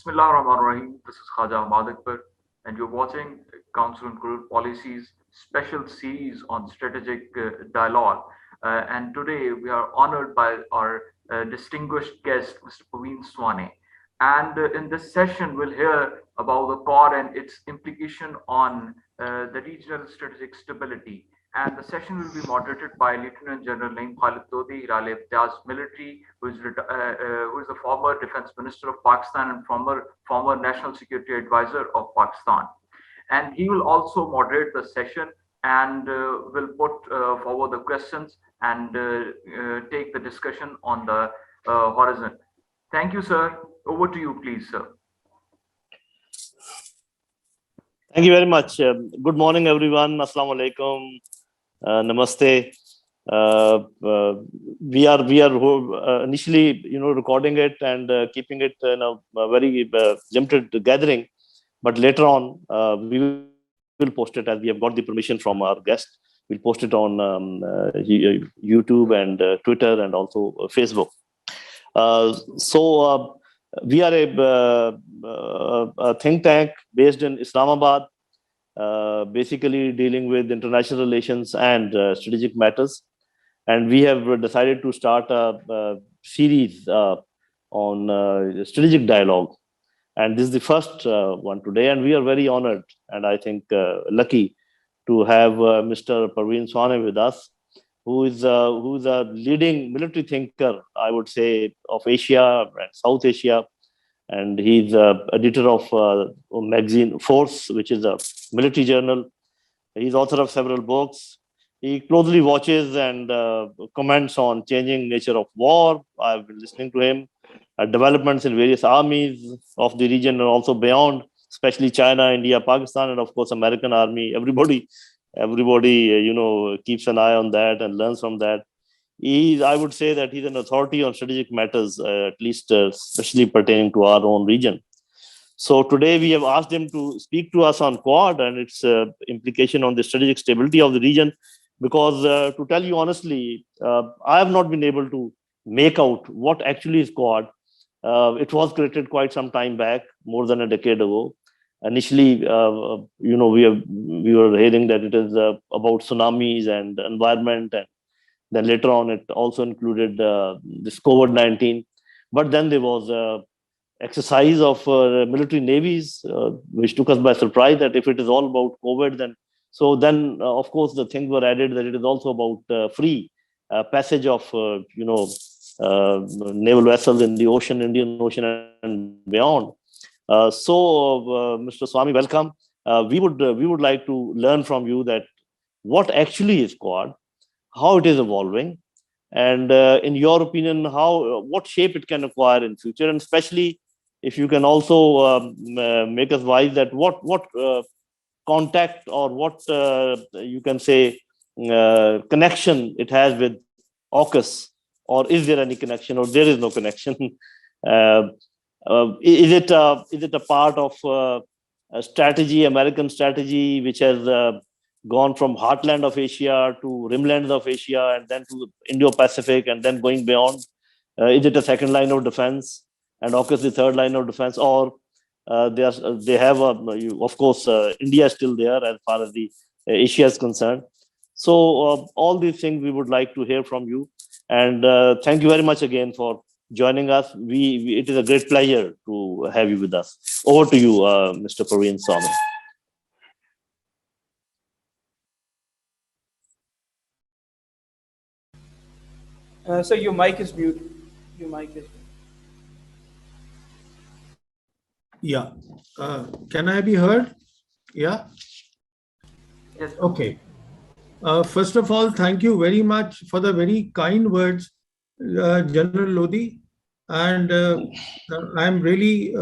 Bismillahirrahmanirrahim. This is Khaja Ahmad Akbar, and you're watching Council on Global Policies special series on strategic dialogue. And today we are honored by our distinguished guest, Mr. Pravin Sawhney. And in this session, we'll hear about the Quad and its implication on the regional strategic stability. And the session will be moderated by Lieutenant General Naeem Khalid Lodhi, Hirale Imtiaz Military, who is the former Defense Minister of Pakistan and former National Security Advisor of Pakistan. And he will also moderate the session and will put forward the questions and take the discussion on the horizon. Thank you, sir. Over to you, please, sir. Thank you very much. Good morning, everyone. Assalamu alaikum. Namaste. We are initially, recording it and keeping it in a very limited gathering, but later on we will post it as we have got the permission from our guest. We'll post it on YouTube and Twitter and also Facebook. We are a think tank based in Islamabad, basically dealing with international relations and strategic matters. And we have decided to start a series on strategic dialogue. And this is the first one today. And we are very honored and I think lucky to have Mr. Pravin Sawhney with us, who is a leading military thinker, I would say, of Asia and South Asia. And he's editor of magazine Force, which is a military journal. He's author of several books. He closely watches and comments on changing nature of war. I've been listening to him. Developments in various armies of the region and also beyond, especially China, India, Pakistan, and of course, American army. Everybody, keeps an eye on that and learns from that. I would say that he's an authority on strategic matters, at least especially pertaining to our own region. So today we have asked him to speak to us on Quad and its implication on the strategic stability of the region, because to tell you honestly, I have not been able to make out what actually is Quad. It was created quite some time back, more than a decade ago. Initially, we were hearing that it is about tsunamis and environment, and then later on it also included this COVID-19. But then there was exercise of military navies, which took us by surprise that if it is all about COVID, then of course the things were added that it is also about free passage of naval vessels in the ocean, Indian Ocean and beyond. Mr. Swami, welcome. We would like to learn from you that what actually is Quad, how it is evolving, and in your opinion, what shape it can acquire in future, and especially if you can also make us wise that what contact or what you can say connection it has with AUKUS, or is there any connection, or there is no connection? Is it a part of a strategy, American strategy, which has gone from heartland of Asia to rimlands of Asia and then to Indo-Pacific and then going beyond? Is it a second line of defense and AUKUS the third line of defense? Or they have, of course, India is still there as far as the Asia is concerned. So all these things we would like to hear from you. And thank you very much again for joining us. It is a great pleasure to have you with us. Over to you, Mr. Pravin Sawhney. So your mic is mute. Your mic is. Yeah. Can I be heard? Yeah. Yes. Okay. First of all, thank you very much for the very kind words, General Lodhi. And I'm really,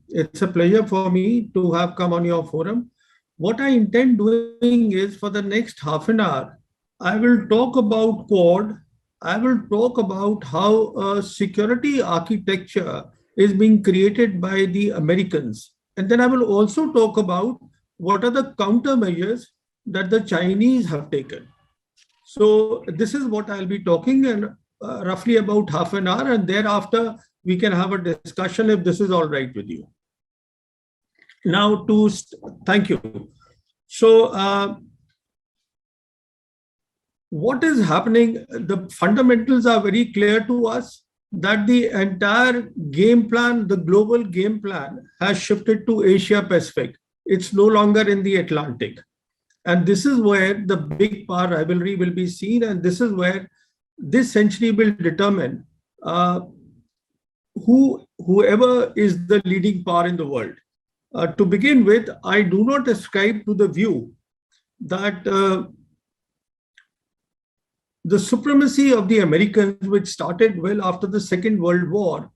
it's a pleasure for me to have come on your forum. What I intend doing is for the next half an hour, I will talk about Quad. I will talk about how a security architecture is being created by the Americans. And then I will also talk about what are the countermeasures that the Chinese have taken. So this is what I'll be talking in roughly about half an hour. And thereafter, we can have a discussion if this is all right with you. Now, thank you. So, what is happening? The fundamentals are very clear to us that the entire game plan, the global game plan, has shifted to Asia Pacific. It's no longer in the Atlantic. And this is where the big power rivalry will be seen. And this is where this century will determine whoever is the leading power in the world. To begin with, I do not ascribe to the view that the supremacy of the Americans, which started well after the Second World War,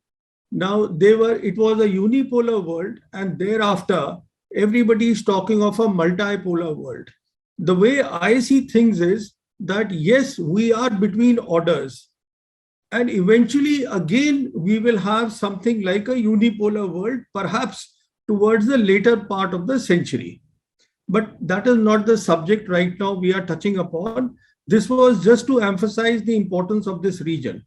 now it was a unipolar world, and thereafter everybody is talking of a multipolar world. The way I see things is that yes, we are between orders, and eventually again we will have something like a unipolar world, perhaps towards the later part of the century. But that is not the subject right now we are touching upon. This was just to emphasize the importance of this region.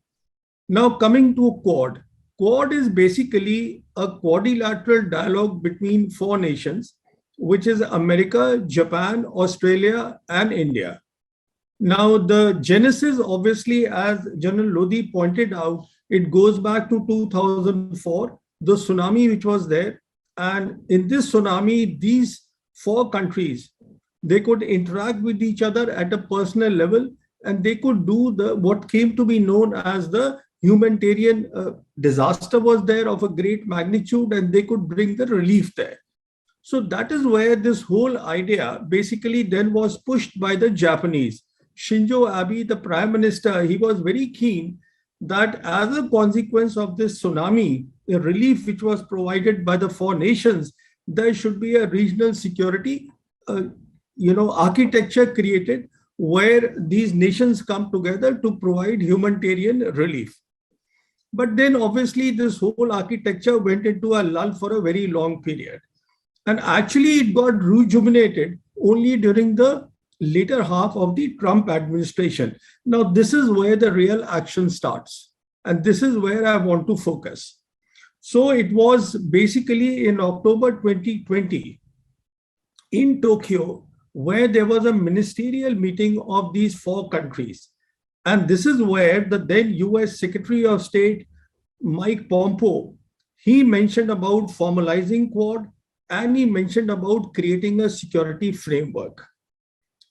Now, coming to Quad. Quad is basically a quadrilateral dialogue between 4 nations, which is America, Japan, Australia, and India. Now, the genesis, obviously, as General Lodhi pointed out, it goes back to 2004, the tsunami which was there. And in this tsunami, these 4 countries, they could interact with each other at a personal level, and they could do what came to be known as the humanitarian disaster was there of a great magnitude, and they could bring the relief there. So that is where this whole idea basically then was pushed by the Japanese. Shinzo Abe, the prime minister, he was very keen that as a consequence of this tsunami, the relief which was provided by the 4 nations, there should be a regional security architecture created where these nations come together to provide humanitarian relief. But then obviously this whole architecture went into a lull for a very long period. And actually it got rejuvenated only during the later half of the Trump administration. Now this is where the real action starts. And this is where I want to focus. So it was basically in October 2020 in Tokyo, where there was a ministerial meeting of these 4 countries. And this is where the then US Secretary of State, Mike Pompeo, he mentioned about formalizing Quad, and he mentioned about creating a security framework.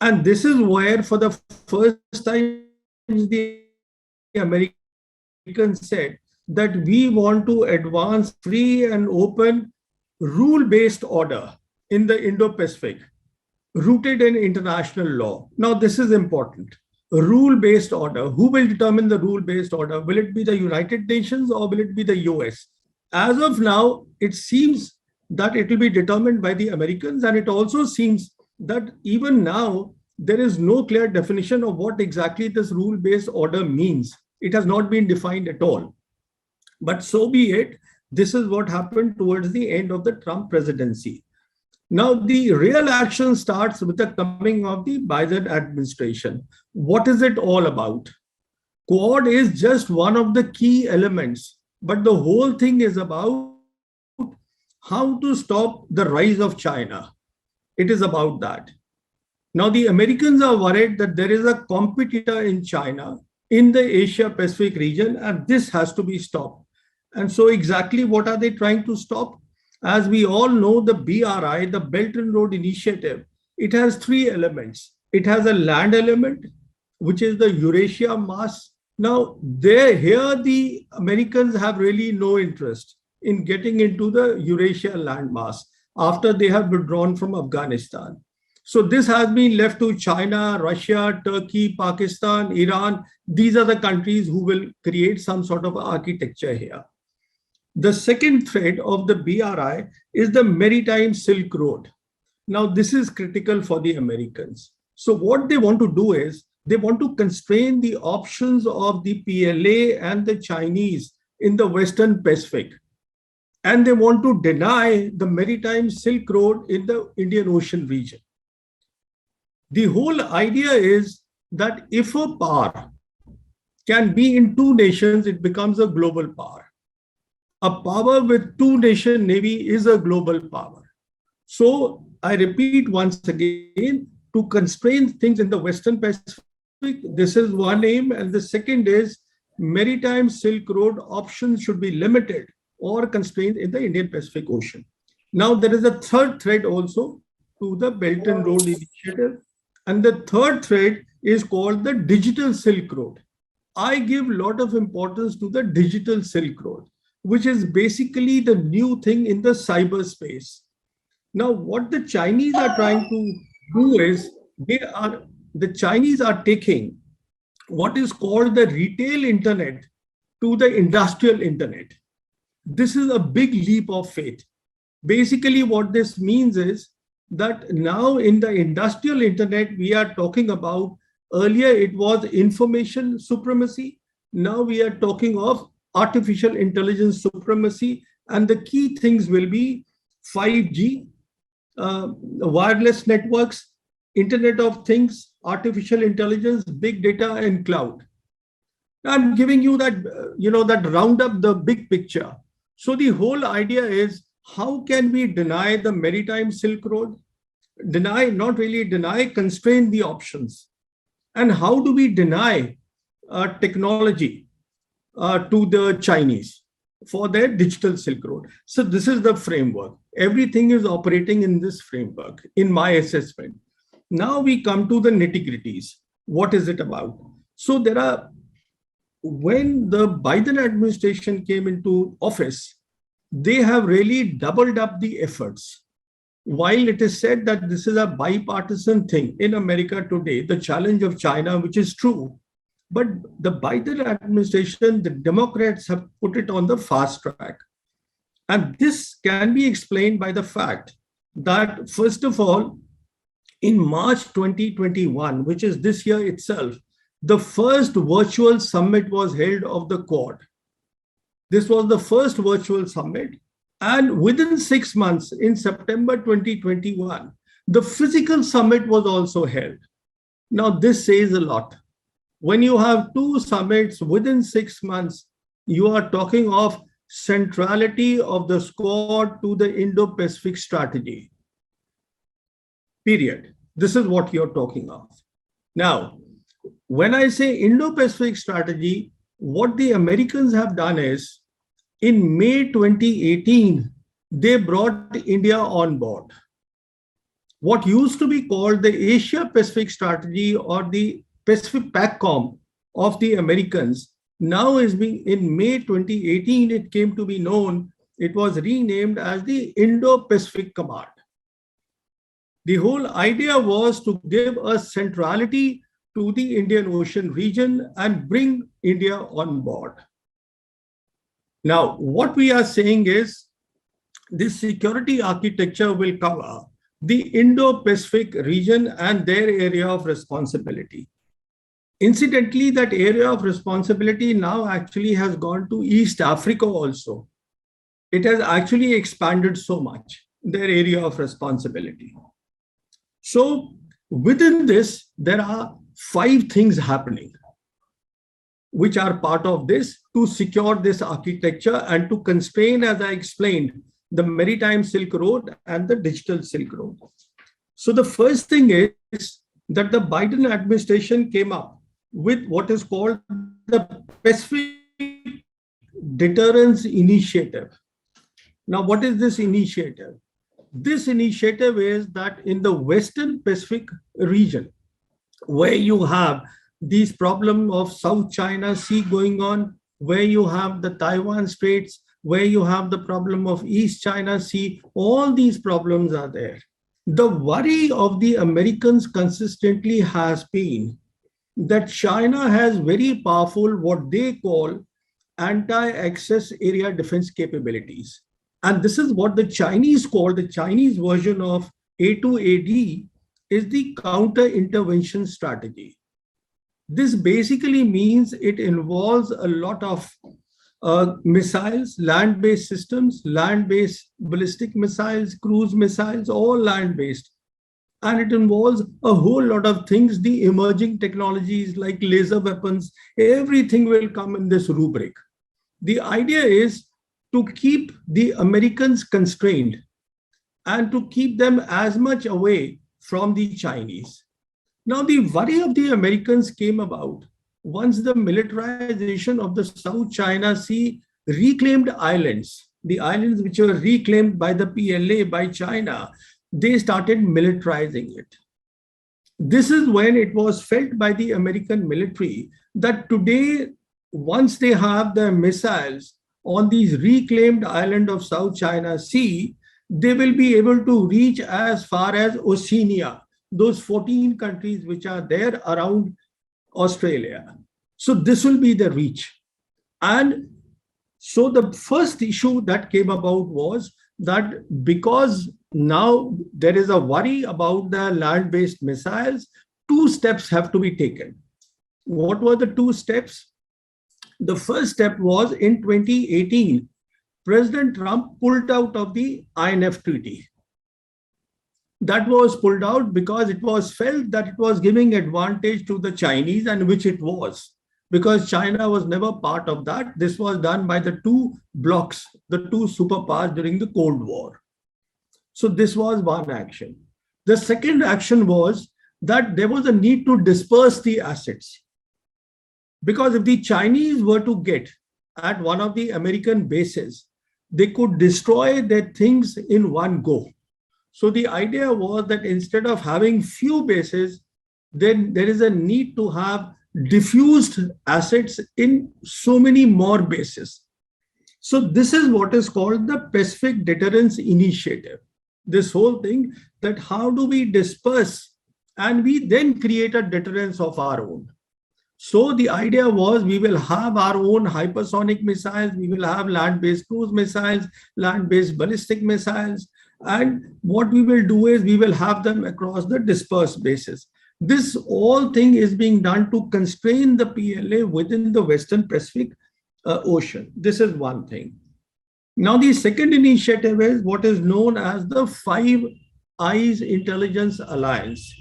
And this is where for the first time the Americans said that we want to advance free and open rule-based order in the Indo-Pacific, rooted in international law. Now, this is important. A rule-based order. Who will determine the rule-based order? Will it be the United Nations or will it be the US? As of now, it seems that it will be determined by the Americans, and it also seems that even now, there is no clear definition of what exactly this rule-based order means. It has not been defined at all. But so be it. This is what happened towards the end of the Trump presidency. Now, the real action starts with the coming of the Biden administration. What is it all about? Quad is just one of the key elements, but the whole thing is about how to stop the rise of China. It is about that. Now, the Americans are worried that there is a competitor in China in the Asia Pacific region, and this has to be stopped. And so exactly what are they trying to stop? As we all know, the BRI, the Belt and Road Initiative, it has 3 elements. It has a land element, which is the Eurasia Mass. Now, here the Americans have really no interest in getting into the Eurasia landmass after they have withdrawn from Afghanistan. So this has been left to China, Russia, Turkey, Pakistan, Iran. These are the countries who will create some sort of architecture here. The second thread of the BRI is the Maritime Silk Road. Now, this is critical for the Americans. So what they want to do is they want to constrain the options of the PLA and the Chinese in the Western Pacific. And they want to deny the Maritime Silk Road in the Indian Ocean region. The whole idea is that if a power can be in 2 nations, it becomes a global power. a power with two-nation navy is a global power. So I repeat once again, to constrain things in the Western Pacific, this is one aim. And the second is maritime Silk Road options should be limited or constrained in the Indian Pacific Ocean. Now, there is a third thread also to the Belt and Road Initiative. And the third thread is called the Digital Silk Road. I give a lot of importance to the Digital Silk Road, which is basically the new thing in the cyberspace. Now, what the Chinese are trying to do is the Chinese are taking what is called the retail internet to the industrial internet. This is a big leap of faith. Basically, what this means is that now in the industrial internet, we are talking about, earlier it was information supremacy. Now we are talking of artificial intelligence supremacy. And the key things will be 5G, wireless networks, Internet of Things, artificial intelligence, big data, and cloud. I'm giving you that, that roundup, the big picture. So the whole idea is, how can we deny the maritime Silk Road? Not really deny, constrain the options. And how do we deny technology to the Chinese for their digital Silk Road? So this is the framework. Everything is operating in this framework, in my assessment. Now we come to the nitty-gritties. What is it about? So when the Biden administration came into office, they have really doubled up the efforts. While it is said that this is a bipartisan thing in America today, the challenge of China, which is true, but the Biden administration, the Democrats have put it on the fast track. And this can be explained by the fact that, first of all, in March 2021, which is this year itself, the first virtual summit was held of the Quad. This was the first virtual summit. And within 6 months, in September 2021, the physical summit was also held. Now, this says a lot. When you have two summits within 6 months, you are talking of centrality of the Quad to the Indo-Pacific strategy. Period. This is what you're talking of. Now, when I say Indo-Pacific strategy, what the Americans have done is, in May 2018, they brought India on board. What used to be called the Asia-Pacific strategy or the Pacific PACCOM of the Americans, now is being, in May 2018, it came to be known, it was renamed as the Indo-Pacific Command. The whole idea was to give a centrality to the Indian Ocean region and bring India on board. Now, what we are saying is, this security architecture will cover the Indo-Pacific region and their area of responsibility. Incidentally, that area of responsibility now actually has gone to East Africa also. It has actually expanded so much, their area of responsibility. So within this, there are 5 things happening, which are part of this to secure this architecture and to constrain, as I explained, the maritime Silk Road and the digital Silk Road. So the first thing is that the Biden administration came up with what is called the Pacific Deterrence Initiative. Now, what is this initiative? This initiative is that in the Western Pacific region, where you have these problem of South China Sea going on, where you have the Taiwan Straits, where you have the problem of East China Sea, all these problems are there. The worry of the Americans consistently has been that China has very powerful, what they call anti-access area defense capabilities. And this is what the Chinese call, the Chinese version of A2AD is the counter-intervention strategy. This basically means it involves a lot of missiles, land-based systems, land-based ballistic missiles, cruise missiles, all land-based. And it involves a whole lot of things, the emerging technologies like laser weapons, everything will come in this rubric. The idea is to keep the Americans constrained and to keep them as much away from the Chinese. Now, the worry of the Americans came about once the militarization of the South China Sea reclaimed islands, the islands which were reclaimed by the PLA, by China, they started militarizing it. This is when it was felt by the American military that today, once they have the missiles on these reclaimed island of South China Sea, they will be able to reach as far as Oceania, those 14 countries which are there around Australia. So this will be the reach. And so the first issue that came about was that because now there is a worry about the land-based missiles, two steps have to be taken. What were the two steps? The first step was in 2018, President Trump pulled out of the INF treaty. That was pulled out because it was felt that it was giving advantage to the Chinese, and which it was, because China was never part of that. This was done by the two blocs, the two superpowers during the Cold War. So this was one action. The second action was that there was a need to disperse the assets. Because if the Chinese were to get at one of the American bases, they could destroy their things in one go. So the idea was that instead of having few bases, then there is a need to have diffused assets in so many more bases. So this is what is called the Pacific Deterrence Initiative. This whole thing, that how do we disperse and we then create a deterrence of our own. So the idea was we will have our own hypersonic missiles, we will have land-based cruise missiles, land-based ballistic missiles, and what we will do is we will have them across the dispersed bases. This whole thing is being done to constrain the PLA within the Western Pacific Ocean. This is one thing. Now, the second initiative is what is known as the Five Eyes Intelligence Alliance,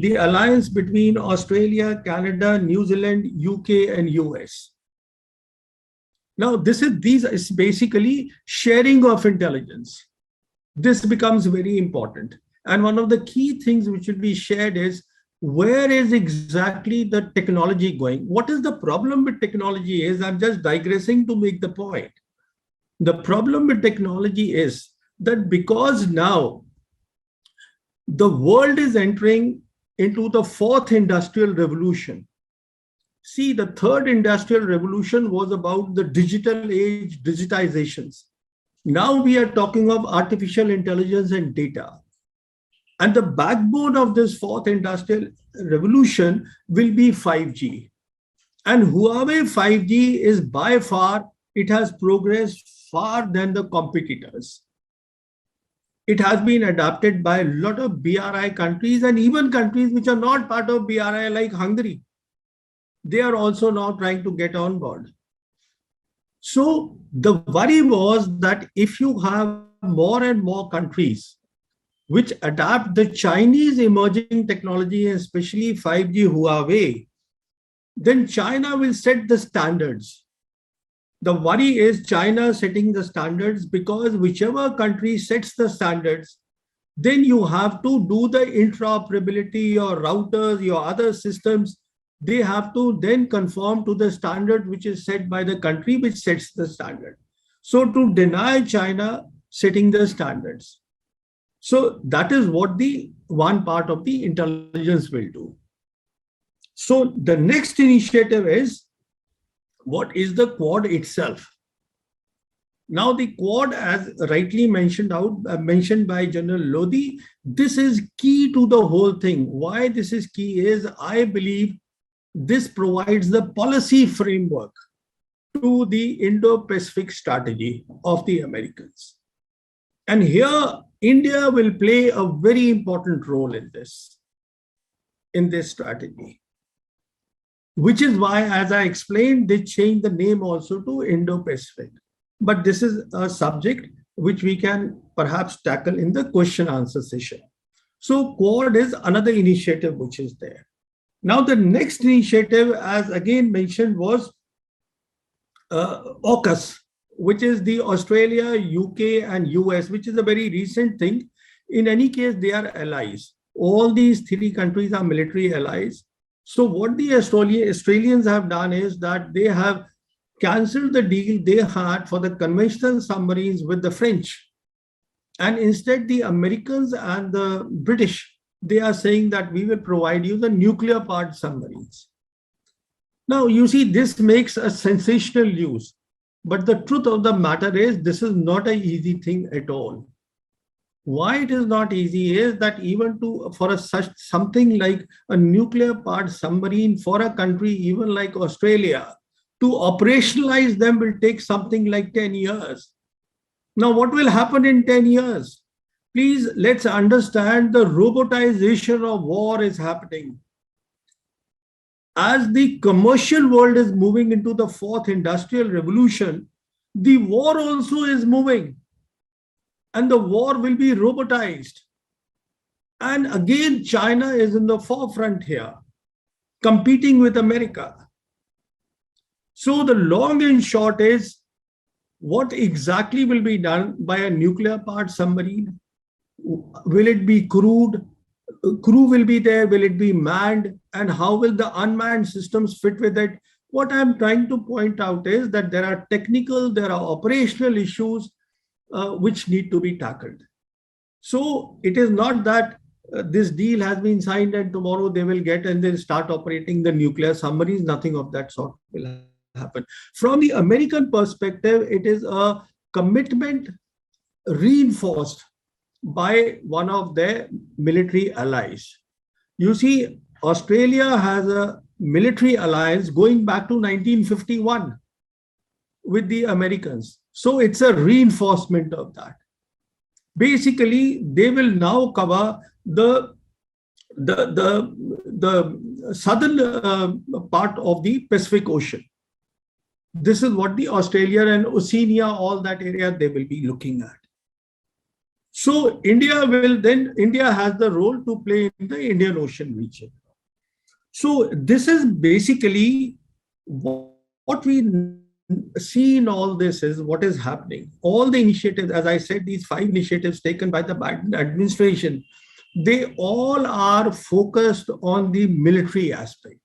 the alliance between Australia, Canada, New Zealand, UK, and US. Now, this is basically sharing of intelligence. This becomes very important. And one of the key things which will be shared is where is exactly the technology going? What is the problem with technology is, I'm just digressing to make the point. The problem with technology is that because now the world is entering into the fourth industrial revolution. See, the third industrial revolution was about the digital age, digitizations. Now we are talking of artificial intelligence and data. And the backbone of this fourth industrial revolution will be 5G. And Huawei 5G is by far, it has progressed far than the competitors. It has been adopted by a lot of BRI countries and even countries which are not part of BRI like Hungary. They are also now trying to get on board. So the worry was that if you have more and more countries which adapt the Chinese emerging technology, especially 5G Huawei, then China will set the standards. The worry is China setting the standards, because whichever country sets the standards, then you have to do the interoperability, your routers, your other systems, they have to then conform to the standard which is set by the country which sets the standard. So to deny China setting the standards. So that is what the one part of the intelligence will do. So the next initiative is, what is the Quad itself? Now the Quad, as rightly mentioned by General Lodhi, this is key to the whole thing. Why this is key is, I believe this provides the policy framework to the Indo-Pacific strategy of the Americans. And here, India will play a very important role in this strategy. Which is why, as I explained, they changed the name also to Indo-Pacific. But this is a subject which we can perhaps tackle in the question answer session. So Quad is another initiative which is there. Now the next initiative, as again mentioned, was AUKUS. which is the Australia, UK, and US, which is a very recent thing. In any case, they are allies. All these three countries are military allies. So what the Australians have done is that they have cancelled the deal they had for the conventional submarines with the French. And instead, the Americans and the British, they are saying that we will provide you the nuclear-powered submarines. Now, you see, this makes a sensational news. But the truth of the matter is, this is not an easy thing at all. Why it is not easy is that even for something like a nuclear-powered submarine for a country even like Australia, to operationalize them will take something like 10 years. Now, what will happen in 10 years? Please, let's understand the robotization of war is happening. As the commercial world is moving into the fourth industrial revolution, the war also is moving. And the war will be robotized. And again, China is in the forefront here, competing with America. So the long and short is, what exactly will be done by a nuclear-powered submarine? Will it be crewed? Crew will be there? Will it be manned? And how will the unmanned systems fit with it? What I'm trying to point out is that there are technical, there are operational issues which need to be tackled. So it is not that this deal has been signed and tomorrow they will get and they'll start operating the nuclear submarines. Nothing of that sort will happen. From the American perspective, it is a commitment reinforced by one of their military allies. You see, Australia has a military alliance going back to 1951 with the Americans. So it's a reinforcement of that. Basically, they will now cover the southern part of the Pacific Ocean. This is what the Australia and Oceania, all that area, they will be looking at. So India has the role to play in the Indian Ocean region. So this is basically what we see in all this is what is happening. All the initiatives, as I said, these 5 initiatives taken by the Biden administration, they all are focused on the military aspect.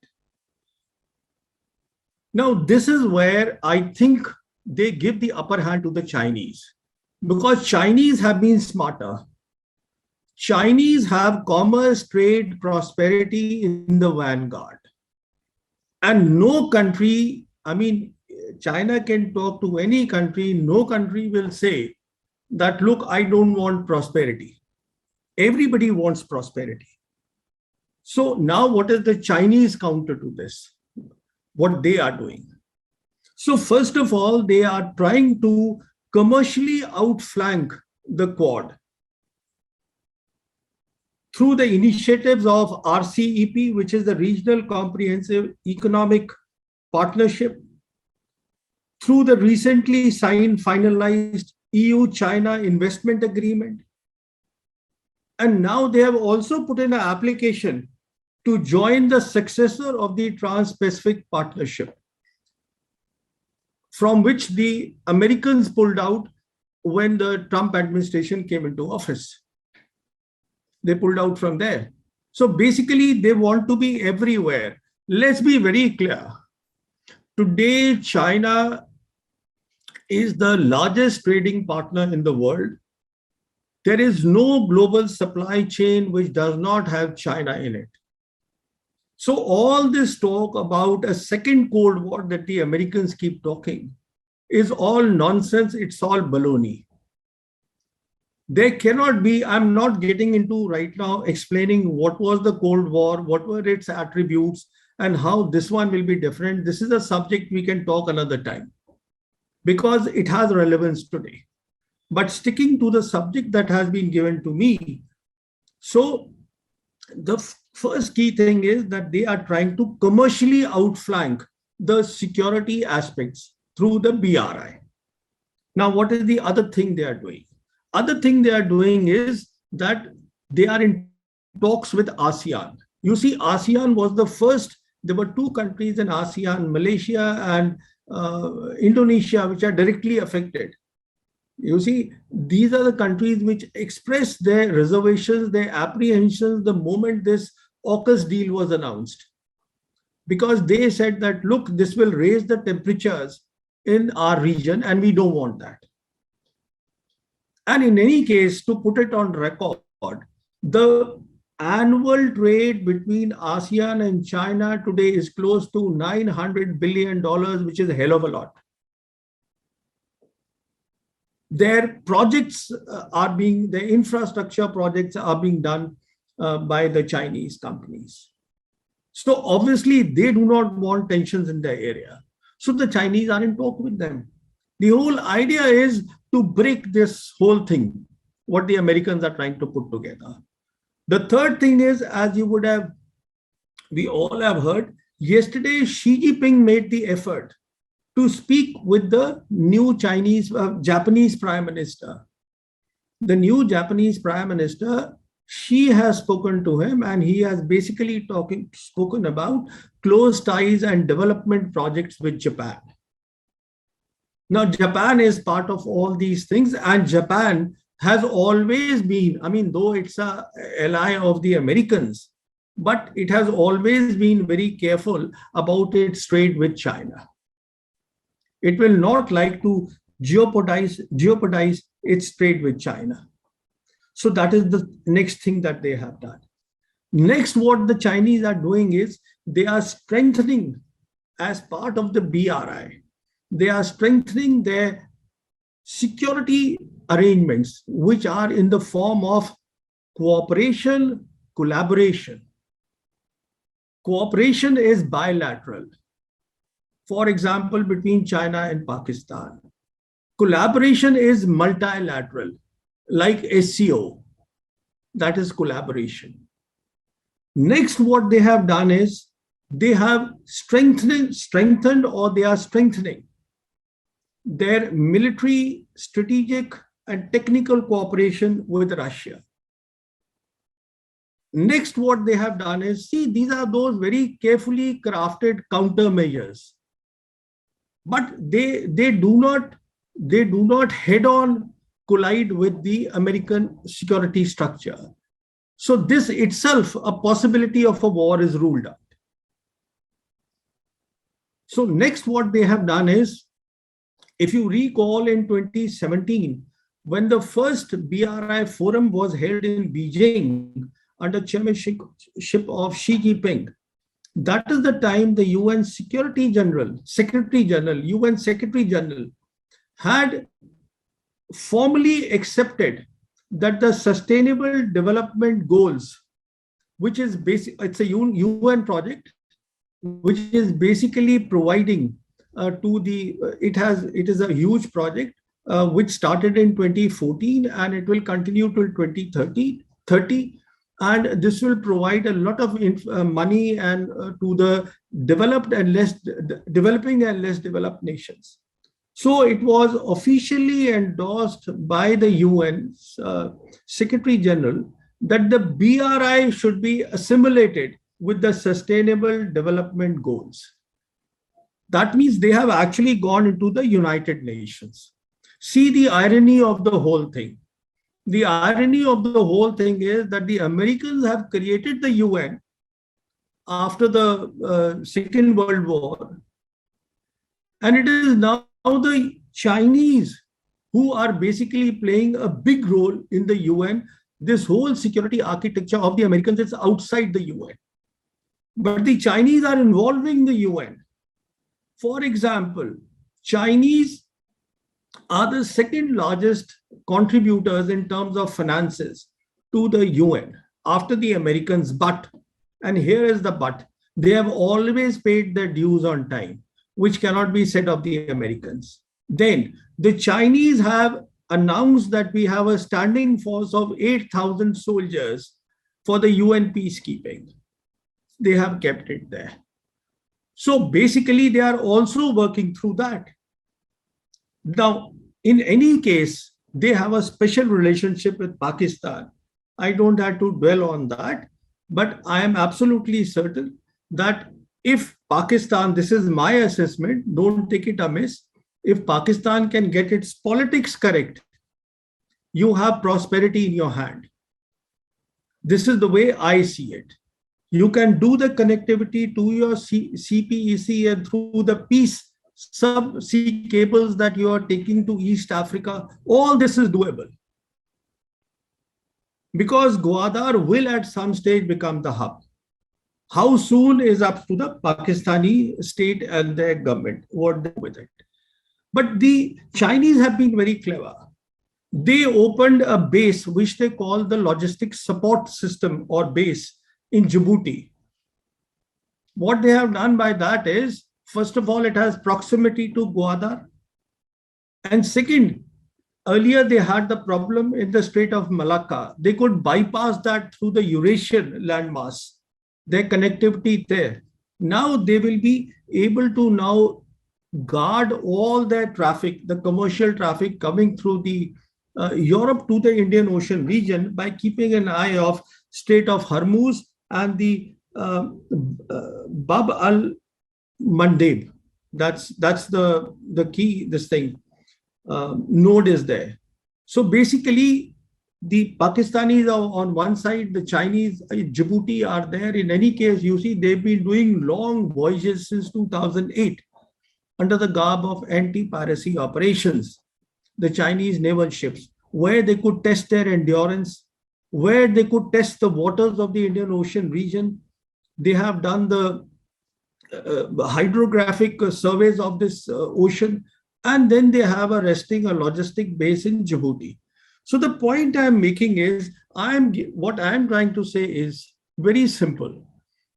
Now, this is where I think they give the upper hand to the Chinese, because Chinese have been smarter. Chinese have commerce, trade, prosperity in the vanguard. And no country, I mean, China can talk to any country, no country will say that, look, I don't want prosperity. Everybody wants prosperity. So now what is the Chinese counter to this? What they are doing? So first of all, they are trying to commercially outflank the Quad through the initiatives of RCEP, which is the Regional Comprehensive Economic Partnership, through the recently signed, finalized EU-China Investment Agreement. And now they have also put in an application to join the successor of the Trans-Pacific Partnership, from which the Americans pulled out when the Trump administration came into office. They pulled out from there. So basically, they want to be everywhere. Let's be very clear. Today, China is the largest trading partner in the world. There is no global supply chain which does not have China in it. So all this talk about a second Cold War that the Americans keep talking is all nonsense. It's all baloney. There cannot be, I'm not getting into right now explaining what was the Cold War, what were its attributes, and how this one will be different. This is a subject we can talk another time because it has relevance today. But sticking to the subject that has been given to me, so the first key thing is that they are trying to commercially outflank the security aspects through the BRI. Now, what is the other thing they are doing? Other thing they are doing is that they are in talks with ASEAN. You see, ASEAN was the first, there were 2 countries in ASEAN, Malaysia and Indonesia, which are directly affected. You see, these are the countries which expressed their reservations, their apprehensions the moment this AUKUS deal was announced. Because they said that, look, this will raise the temperatures in our region and we don't want that. And in any case, to put it on record, the annual trade between ASEAN and China today is close to $900 billion, which is a hell of a lot. Their projects their infrastructure projects are being done by the Chinese companies. So obviously they do not want tensions in their area. So the Chinese are in talk with them. The whole idea is to break this whole thing, what the Americans are trying to put together. The third thing is, as we all have heard, yesterday Xi Jinping made the effort to speak with the new Japanese Prime Minister. The new Japanese Prime Minister, she has spoken to him and he has basically spoken about close ties and development projects with Japan. Now, Japan is part of all these things, and Japan has always been, I mean, though it's an ally of the Americans, but it has always been very careful about its trade with China. It will not like to jeopardize its trade with China. So that is the next thing that they have done. Next, what the Chinese are doing is they are strengthening, as part of the BRI, they are strengthening their security arrangements, which are in the form of cooperation, collaboration. Cooperation is bilateral. For example, between China and Pakistan. Collaboration is multilateral, like SCO. That is collaboration. Next, what they have done is they have strengthened or they are strengthening their military, strategic, and technical cooperation with Russia. Next, what they have done is, see, these are those very carefully crafted countermeasures. But they do not head-on collide with the American security structure. So this itself, a possibility of a war is ruled out. So next, what they have done is, if you recall in 2017, when the first BRI forum was held in Beijing under chairmanship of Xi Jinping, that is the time the UN Secretary General had formally accepted that the Sustainable Development Goals, which is it's a UN project, which is basically providing it is a huge project which started in 2014 and it will continue till 2030. And this will provide a lot of money and to the developing and less developed nations. So it was officially endorsed by the UN Secretary General that the BRI should be assimilated with the Sustainable Development Goals. That means they have actually gone into the United Nations. See the irony of the whole thing. The irony of the whole thing is that the Americans have created the UN after the Second World War. And it is now the Chinese who are basically playing a big role in the UN. This whole security architecture of the Americans is outside the UN. But the Chinese are involving the UN. For example, Chinese are the second largest contributors in terms of finances to the UN after the Americans. But, and here is the but, they have always paid their dues on time, which cannot be said of the Americans. Then the Chinese have announced that we have a standing force of 8,000 soldiers for the UN peacekeeping. They have kept it there. So basically, they are also working through that. Now, in any case, they have a special relationship with Pakistan. I don't have to dwell on that, but I am absolutely certain that if Pakistan, this is my assessment, don't take it amiss, if Pakistan can get its politics correct, you have prosperity in your hand. This is the way I see it. You can do the connectivity to your CPEC and through the peace sub-sea cables that you are taking to East Africa. All this is doable. Because Gwadar will at some stage become the hub. How soon is up to the Pakistani state and their government, what they do with it. But the Chinese have been very clever. They opened a base which they call the logistics support system or base in Djibouti. What they have done by that is, first of all, it has proximity to Gwadar. And second, earlier they had the problem in the Strait of Malacca. They could bypass that through the Eurasian landmass, their connectivity there. Now they will be able to now guard all their traffic, the commercial traffic coming through the Europe to the Indian Ocean region by keeping an eye of Strait of Hormuz and the Bab al-Mandeb. That's the key, this thing, node is there. So basically, the Pakistanis are on one side, the Chinese, Djibouti are there. In any case, you see, they've been doing long voyages since 2008 under the garb of anti-piracy operations. The Chinese naval ships, where they could test their endurance, where they could test the waters of the Indian Ocean region. They have done the hydrographic surveys of this ocean, and then they have a logistic base in Djibouti. So the point I'm making is, what I'm trying to say is very simple,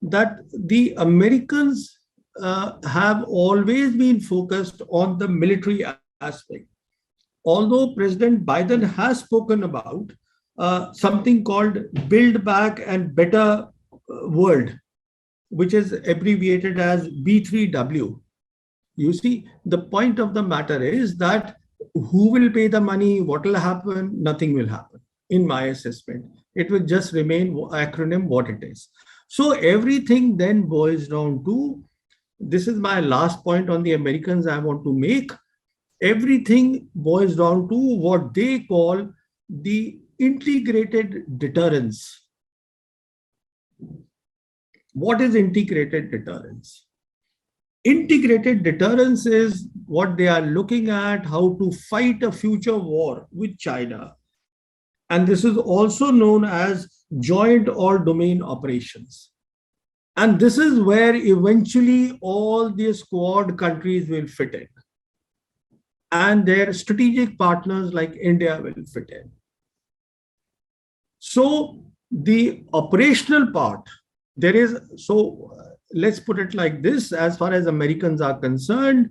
that the Americans have always been focused on the military aspect. Although President Biden has spoken about something called Build Back and Better World, which is abbreviated as B3W. You see, the point of the matter is that who will pay the money, what will happen? Nothing will happen, in my assessment. It will just remain acronym what it is. So everything then boils down to, this is my last point on the Americans I want to make, everything boils down to what they call the integrated deterrence. What is integrated deterrence? Integrated deterrence is what they are looking at, how to fight a future war with China. And this is also known as joint or domain operations. And this is where eventually all these Quad countries will fit in. And their strategic partners like India will fit in. So the operational part, let's put it like this, as far as Americans are concerned,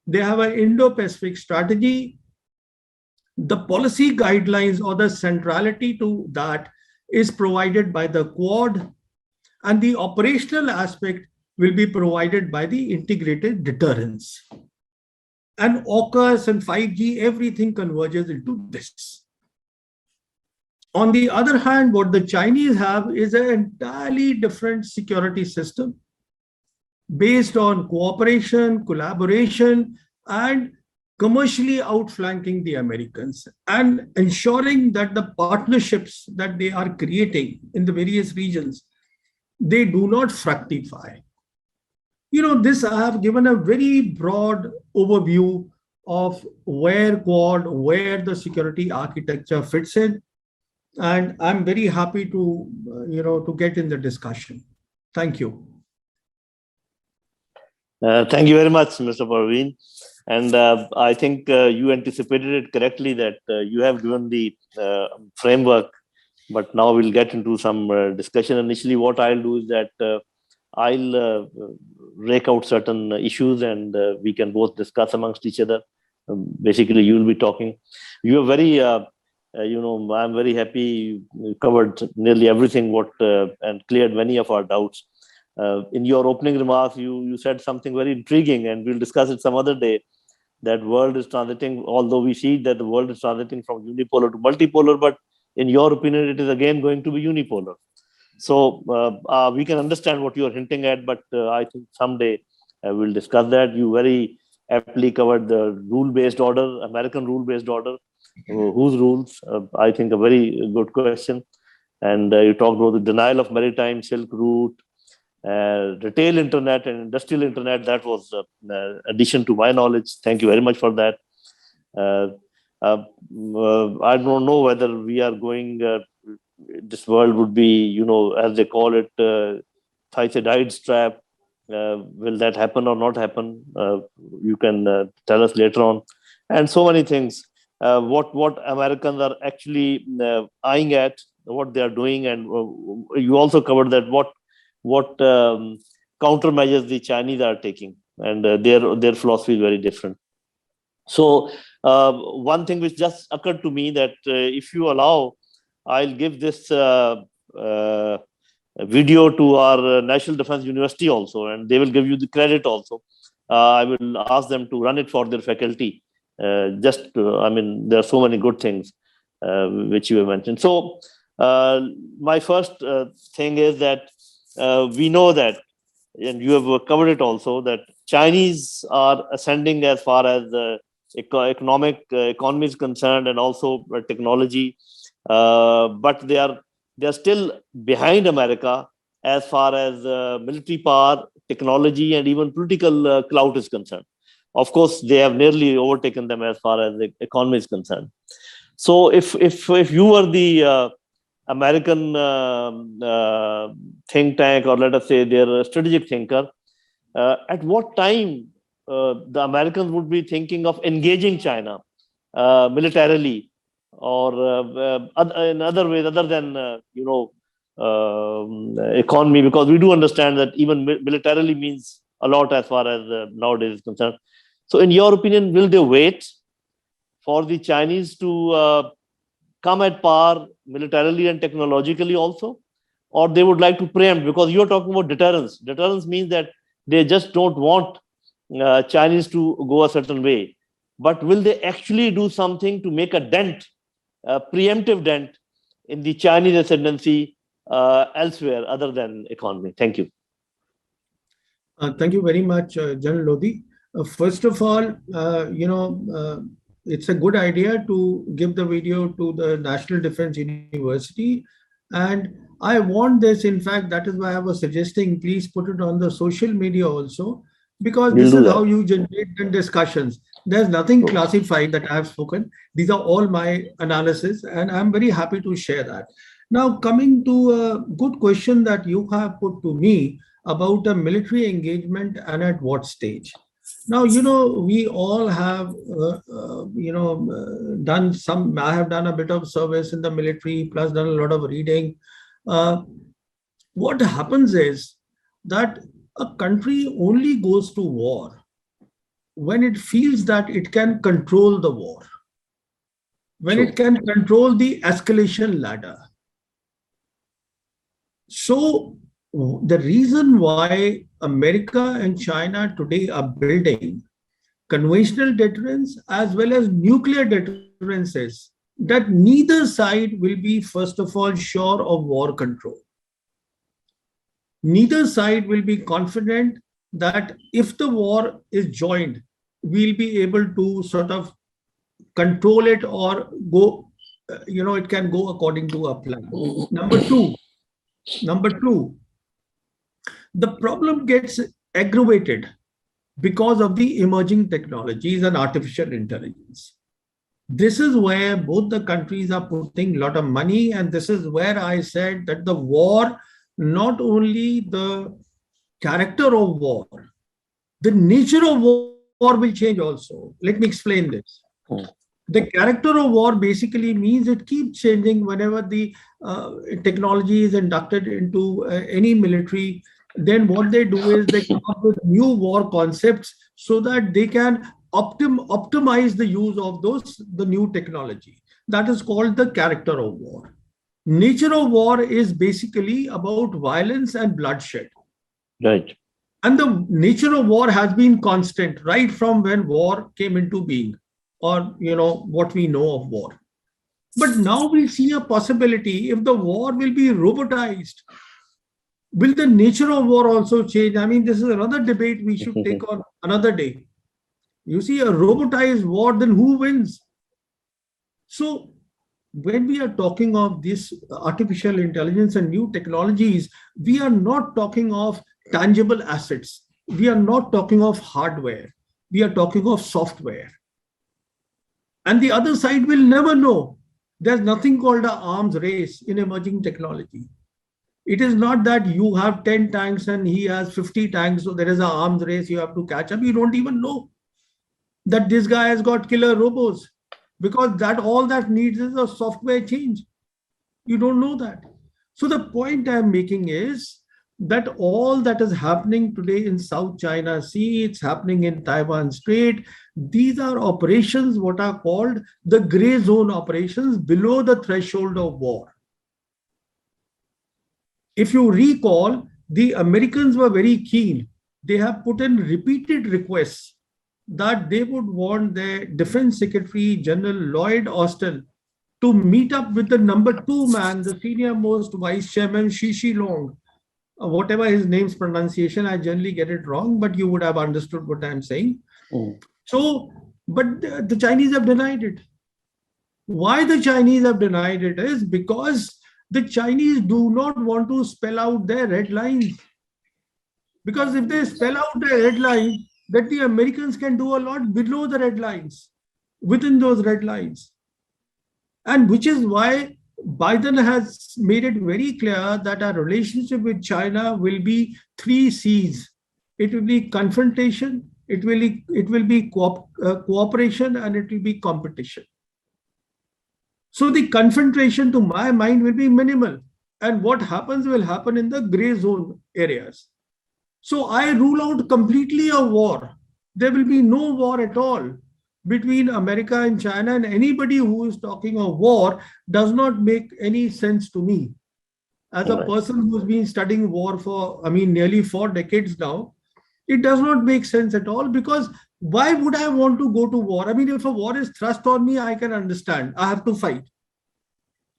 they have an Indo-Pacific strategy. The policy guidelines or the centrality to that is provided by the Quad, and the operational aspect will be provided by the integrated deterrence. And AUKUS and 5G, everything converges into this. On the other hand, what the Chinese have is an entirely different security system based on cooperation, collaboration, and commercially outflanking the Americans and ensuring that the partnerships that they are creating in the various regions, they do not fructify. You know, this I have given a very broad overview of where Quad, where the security architecture fits in. And I'm very happy to, to get in the discussion. Thank you. Thank you very much, Mr. Pravin. And I think you anticipated it correctly that you have given the framework, but now we'll get into some discussion. Initially, what I'll do is that I'll rake out certain issues and we can both discuss amongst each other. Basically, you'll be talking. You are very, I'm very happy you covered nearly everything and cleared many of our doubts. In your opening remarks, you said something very intriguing, and we'll discuss it some other day, that world is transiting, although we see that the world is transiting from unipolar to multipolar, but in your opinion, it is again going to be unipolar. So we can understand what you're hinting at, but I think someday We'll discuss that. You very aptly covered the rule-based order, American rule-based order. Whose rules? I think a very good question. And you talked about the denial of maritime Silk Route, retail internet and industrial internet. That was addition to my knowledge. Thank you very much for that. I don't know whether we are going, this world would be, as they call it, Thucydides trap. Will that happen or not happen? You can tell us later on. And so many things. What Americans are actually eyeing at, what they are doing, and you also covered that what countermeasures the Chinese are taking, and their philosophy is very different. So one thing which just occurred to me that if you allow, I'll give this video to our National Defense University also, and they will give you the credit also. I will ask them to run it for their faculty. I mean, there are so many good things which you have mentioned. So my first thing is that we know that, and you have covered it also, that Chinese are ascending as far as economy is concerned, and also technology, but they are still behind America as far as military power, technology, and even political clout is concerned. Of course, they have nearly overtaken them as far as the economy is concerned. So if you were the American think tank, or let us say their strategic thinker, at what time the Americans would be thinking of engaging China militarily, or in other ways other than economy, because we do understand that even militarily means a lot as far as nowadays is concerned. So in your opinion, will they wait for the Chinese to come at par militarily and technologically also, or they would like to preempt? Because you're talking about deterrence. Deterrence means that they just don't want Chinese to go a certain way. But will they actually do something to make a dent, a preemptive dent in the Chinese ascendancy elsewhere other than economy? Thank you. Thank you very much, General Lodhi. First of all, it's a good idea to give the video to the National Defense University. And I want this, in fact, that is why I was suggesting, please put it on the social media also, because this is how you generate the discussions. There's nothing classified that I have spoken. These are all my analysis, and I'm very happy to share that. Now, coming to a good question that you have put to me about a military engagement and at what stage. Now, we all have, done some, I have done a bit of service in the military, plus done a lot of reading. What happens is that a country only goes to war when it feels that it can control the war, when it can control the escalation ladder. So the reason why America and China today are building conventional deterrence as well as nuclear deterrence is that neither side will be, first of all, sure of war control. Neither side will be confident that if the war is joined, we'll be able to sort of control it or go, it can go according to a plan. Number two, the problem gets aggravated because of the emerging technologies and artificial intelligence. This is where both the countries are putting a lot of money, and this is where I said that the war, not only the character of war, the nature of war will change also. Let me explain this. The character of war basically means it keeps changing whenever the technology is inducted into any military. Then what they do is they come up with new war concepts so that they can optimize the use of the new technology. That is called the character of war. Nature of war is basically about violence and bloodshed. Right. And the nature of war has been constant right from when war came into being, or what we know of war. But now we see a possibility if the war will be robotized, Will the nature of war also change? I mean, this is another debate we should take on another day. You see, a robotized war, then who wins? So, when we are talking of this artificial intelligence and new technologies, we are not talking of tangible assets. We are not talking of hardware. We are talking of software. And the other side will never know. There's nothing called an arms race in emerging technology. It is not that you have 10 tanks and he has 50 tanks, so there is an arms race, you have to catch up. You don't even know that this guy has got killer robots, because that all that needs is a software change. You don't know that. So the point I'm making is that all that is happening today in South China Sea, it's happening in Taiwan Strait. These are operations what are called the gray zone operations, below the threshold of war. If you recall, the Americans were very keen. They have put in repeated requests that they would want their Defense Secretary General Lloyd Austin to meet up with the number 2 man, the senior most Vice Chairman Shi Long. Whatever his name's pronunciation, I generally get it wrong, but you would have understood what I'm saying. So, but the Chinese have denied it. Why the Chinese have denied it is because the Chinese do not want to spell out their red lines. Because if they spell out their red lines, that the Americans can do a lot below the red lines, within those red lines. And which is why Biden has made it very clear that our relationship with China will be 3 C's. It will be confrontation, it will be cooperation, and it will be competition. So the confrontation, to my mind, will be minimal. And what happens will happen in the gray zone areas. So I rule out completely a war. There will be no war at all between America and China, and anybody who is talking of war does not make any sense to me. As a person who's been studying war for, nearly 4 decades now, it does not make sense at all, because why would I want to go to war? If a war is thrust on me, I can understand. I have to fight.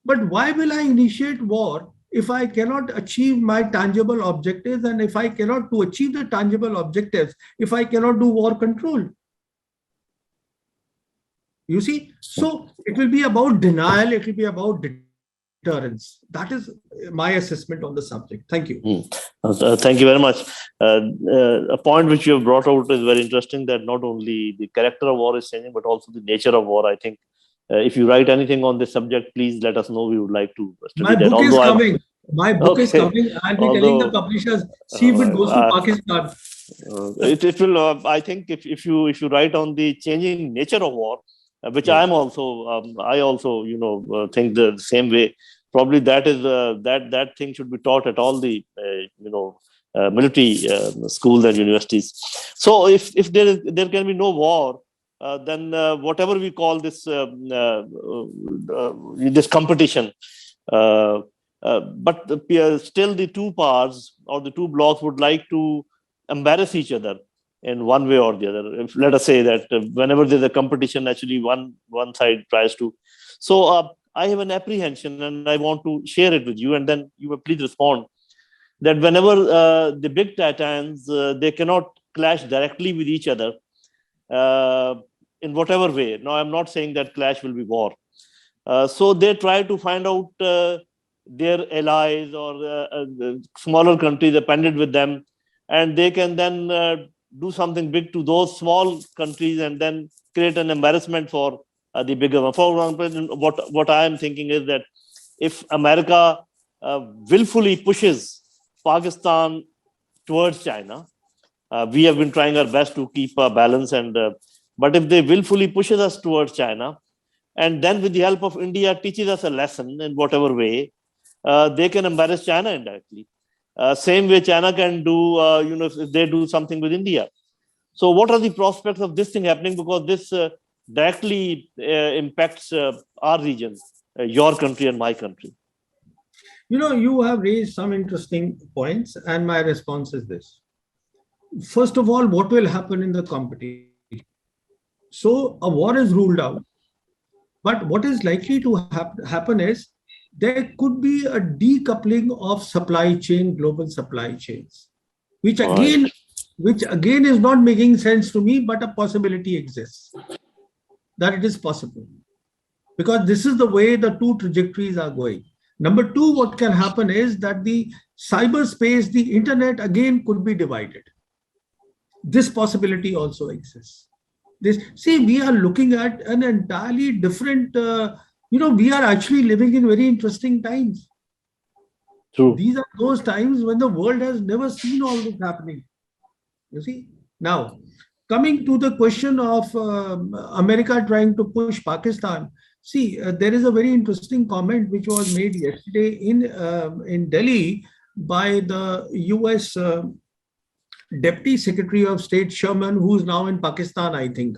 But why will I initiate war if I cannot achieve my tangible objectives, and if I cannot, to achieve the tangible objectives, if I cannot do war control? You see, so it will be about denial, it will be about deterrence. That is my assessment on the subject. Thank you. Thank you very much. A point which you have brought out is very interesting, that not only the character of war is changing, but also the nature of war. I think if you write anything on this subject, please let us know. We would like to study My that. book is coming. My book is coming. I'll be telling the publishers, see if it goes to Pakistan. It will. I think if you write on the changing nature of war, which I also think the same way. Probably that is that thing should be taught at all the military schools and universities. So if there can be no war, then whatever we call this this competition, but still the 2 powers or the 2 blocks would like to embarrass each other in one way or the other. If, let us say that whenever there's a competition, actually one side tries to. So I have an apprehension, and I want to share it with you, and then you will please respond. That whenever the big titans, they cannot clash directly with each other in whatever way. Now, I'm not saying that clash will be war. So they try to find out their allies or smaller countries dependent with them, and they can then do something big to those small countries and then create an embarrassment for the bigger one. For example, what I am thinking is that if America willfully pushes Pakistan towards China, we have been trying our best to keep a balance, but if they willfully pushes us towards China, and then with the help of India teaches us a lesson in whatever way, they can embarrass China indirectly. Same way China can do, if they do something with India. So what are the prospects of this thing happening? Because this directly impacts our region, your country and my country. You have raised some interesting points, and my response is this. First of all, what will happen in the competition? So a war is ruled out, but what is likely to happen is there could be a decoupling of supply chain, global supply chains, which again, Right. which again is not making sense to me, but a possibility exists that it is possible, because this is the way the two trajectories are going. Number two, what can happen is that the cyberspace, the internet again could be divided. This possibility also exists. This, see, we are looking at an entirely different, we are actually living in very interesting times. True. These are those times when the world has never seen all this happening. You see? Now, coming to the question of America trying to push Pakistan, see, there is a very interesting comment which was made yesterday in Delhi by the US Deputy Secretary of State Sherman, who is now in Pakistan, I think.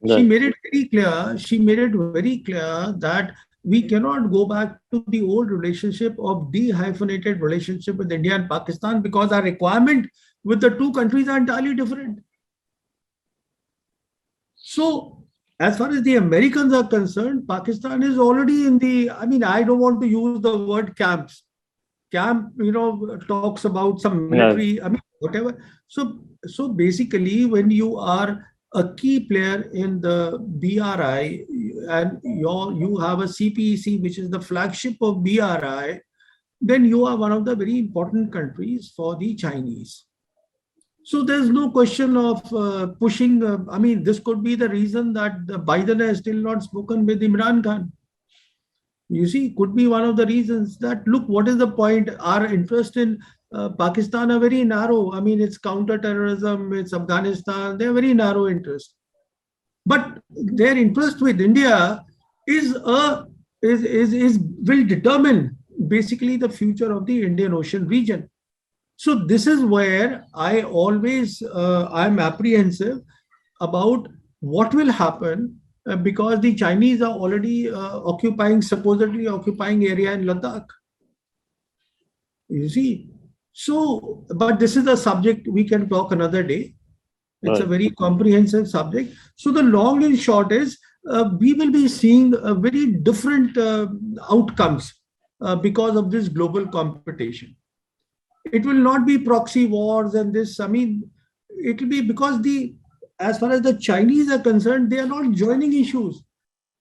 She Right. made it very clear. She made it very clear that we cannot go back to the old relationship of de-hyphenated relationship with India and Pakistan, because our requirement with the two countries are entirely different. So, as far as the Americans are concerned, Pakistan is already in the, I mean, I don't want to use the word camps. Camp, talks about some Right. military, I mean, whatever. So basically, when you are a key player in the BRI and you have a CPEC, which is the flagship of BRI, then you are one of the very important countries for the Chinese. So there's no question of pushing. I mean, this could be the reason that Biden has still not spoken with Imran Khan. You see, could be one of the reasons that, look, what is the point? Our interest in Pakistan are very narrow. I mean, it's counter-terrorism, it's Afghanistan, they're very narrow interest. But their interest with India will determine basically the future of the Indian Ocean region. So this is where I always I'm apprehensive about what will happen, because the Chinese are already supposedly occupying area in Ladakh. You see, so, but this is a subject we can talk another day. It's a Right. very comprehensive subject. So the long and short is, we will be seeing very different outcomes because of this global competition. It will not be proxy wars and this. I mean, it will be because as far as the Chinese are concerned, they are not joining issues.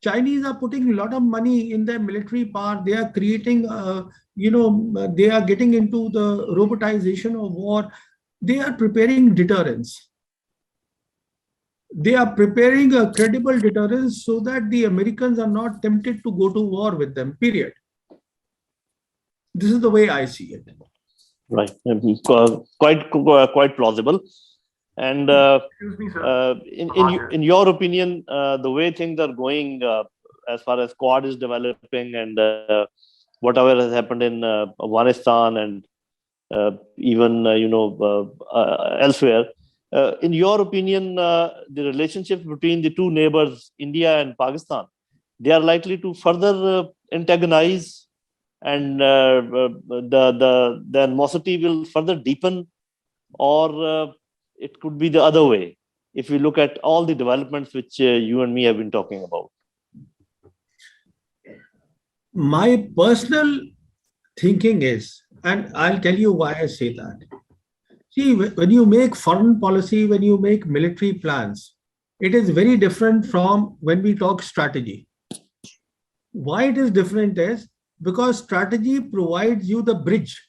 Chinese are putting a lot of money in their military power. They are creating, they are getting into the robotization of war. They are preparing deterrence. They are preparing a credible deterrence so that the Americans are not tempted to go to war with them, period. This is the way I see it. Right. Quite plausible. And Excuse me, sir. in your opinion, the way things are going, as far as Quad is developing, and whatever has happened in Afghanistan and even elsewhere, in your opinion, the relationship between the two neighbors, India and Pakistan, they are likely to further antagonize, and the animosity will further deepen, or it could be the other way, if we look at all the developments which you and me have been talking about. My personal thinking is, and I'll tell you why I say that. See, when you make foreign policy, when you make military plans, it is very different from when we talk strategy. Why it is different is because strategy provides you the bridge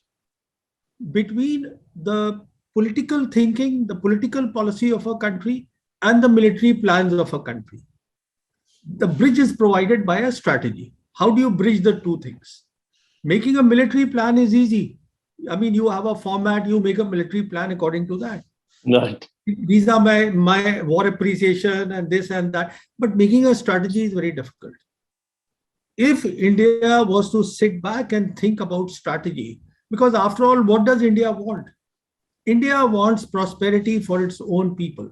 between the political thinking, the political policy of a country, and the military plans of a country. The bridge is provided by a strategy. How do you bridge the two things? Making a military plan is easy. I mean, you have a format, you make a military plan according to that. Right. These are my war appreciation and this and that. But making a strategy is very difficult. If India was to sit back and think about strategy, because after all, what does India want? India wants prosperity for its own people.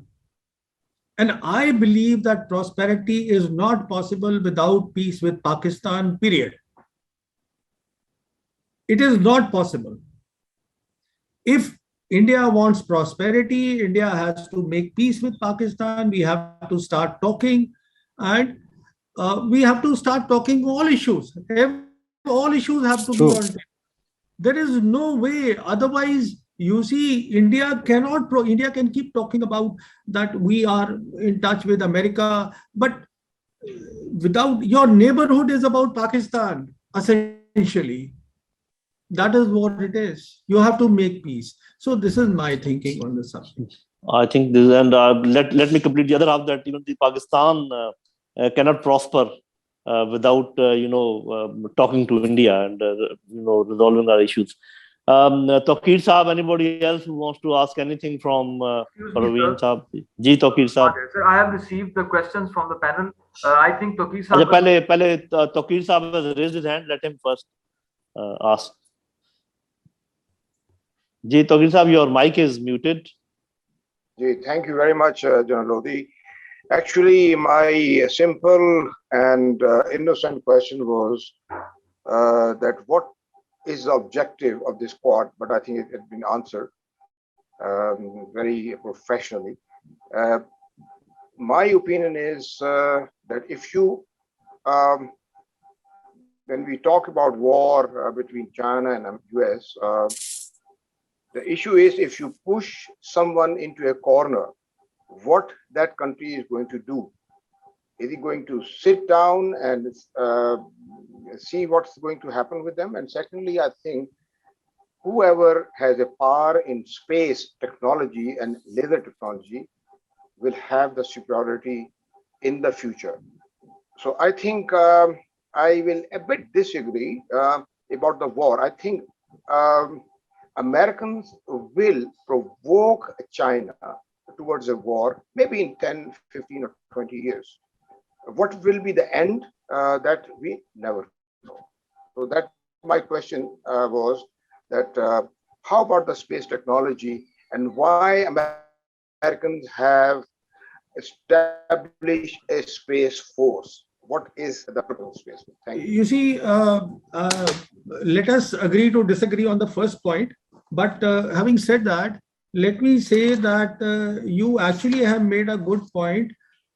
And I believe that prosperity is not possible without peace with Pakistan, period. It is not possible. If India wants prosperity, India has to make peace with Pakistan. We have to start talking, and we have to start talking all issues, everything. all issues have to be True. on table. There is no way. Otherwise, you see, India can keep talking about that we are in touch with America, but without your neighborhood is about Pakistan, essentially. That is what it is. You have to make peace. So this is my thinking on the subject. I think this, and let me complete the other half, that even the Pakistan cannot prosper without talking to India and resolving our issues. Tawqir Saab, anybody else who wants to ask anything from Excuse me, Praveen sir. Saab? Ji, Tawqir Saab. Sir, I have received the questions from the panel. I think Tawqir अच्छा, Sahab. पहले Tawqir Saab has raised his hand. Let him first ask. Ji, Tawqir Saab, your mic is muted. Thank you very much, General Lodhi. Actually, my simple and innocent question was that what is the objective of this quad? But I think it had been answered very professionally. My opinion is that if you, when we talk about war between China and US, the issue is if you push someone into a corner, what that country is going to do. Is he going to sit down and see what's going to happen with them? And secondly, I think whoever has a power in space technology and laser technology will have the superiority in the future. So I think I will a bit disagree about the war. I think Americans will provoke China towards a war, maybe in 10, 15 or 20 years. What will be the end? That we never know. So that my question was that how about the space technology and why Americans have established a space force? What is the purpose of space force? Thank you. You see, let us agree to disagree on the first point. But having said that, let me say that you actually have made a good point,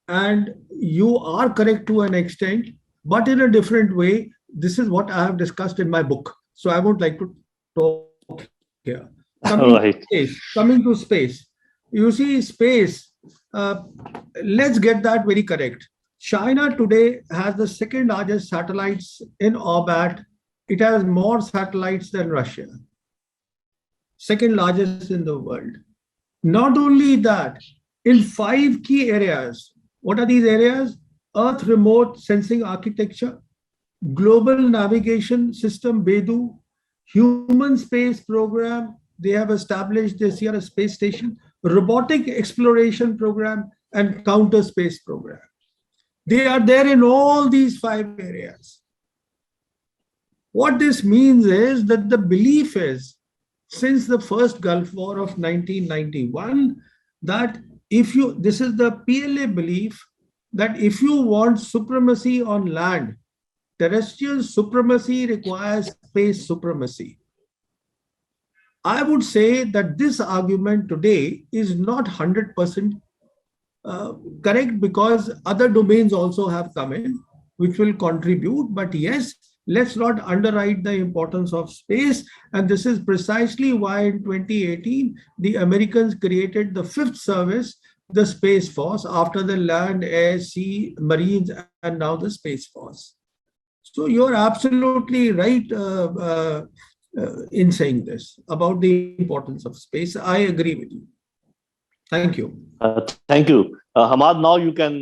and you are correct to an extent, but in a different way. This is what I have discussed in my book. So I would like to talk here. Coming to space. You see, space, let's get that very correct. China today has the second largest satellites in orbit. It has more satellites than Russia. Second largest in the world. Not only that, in 5 key areas. What are these areas? Earth remote sensing architecture, global navigation system BeiDou, human space program. They have established this year a space station, robotic exploration program, and counter space program. They are there in all these 5 areas. What this means is that the belief is, since the first Gulf War of 1991, that this is the PLA belief, that if you want supremacy on land, terrestrial supremacy requires space supremacy. I would say that this argument today is not 100% correct, because other domains also have come in, which will contribute. But yes, let's not underwrite the importance of space. And this is precisely why in 2018, the Americans created the 5th service, the Space Force, after the Land, Air, Sea, Marines, and now the Space Force. So you're absolutely right in saying this about the importance of space. I agree with you. Thank you. Thank you. Hamad, now you can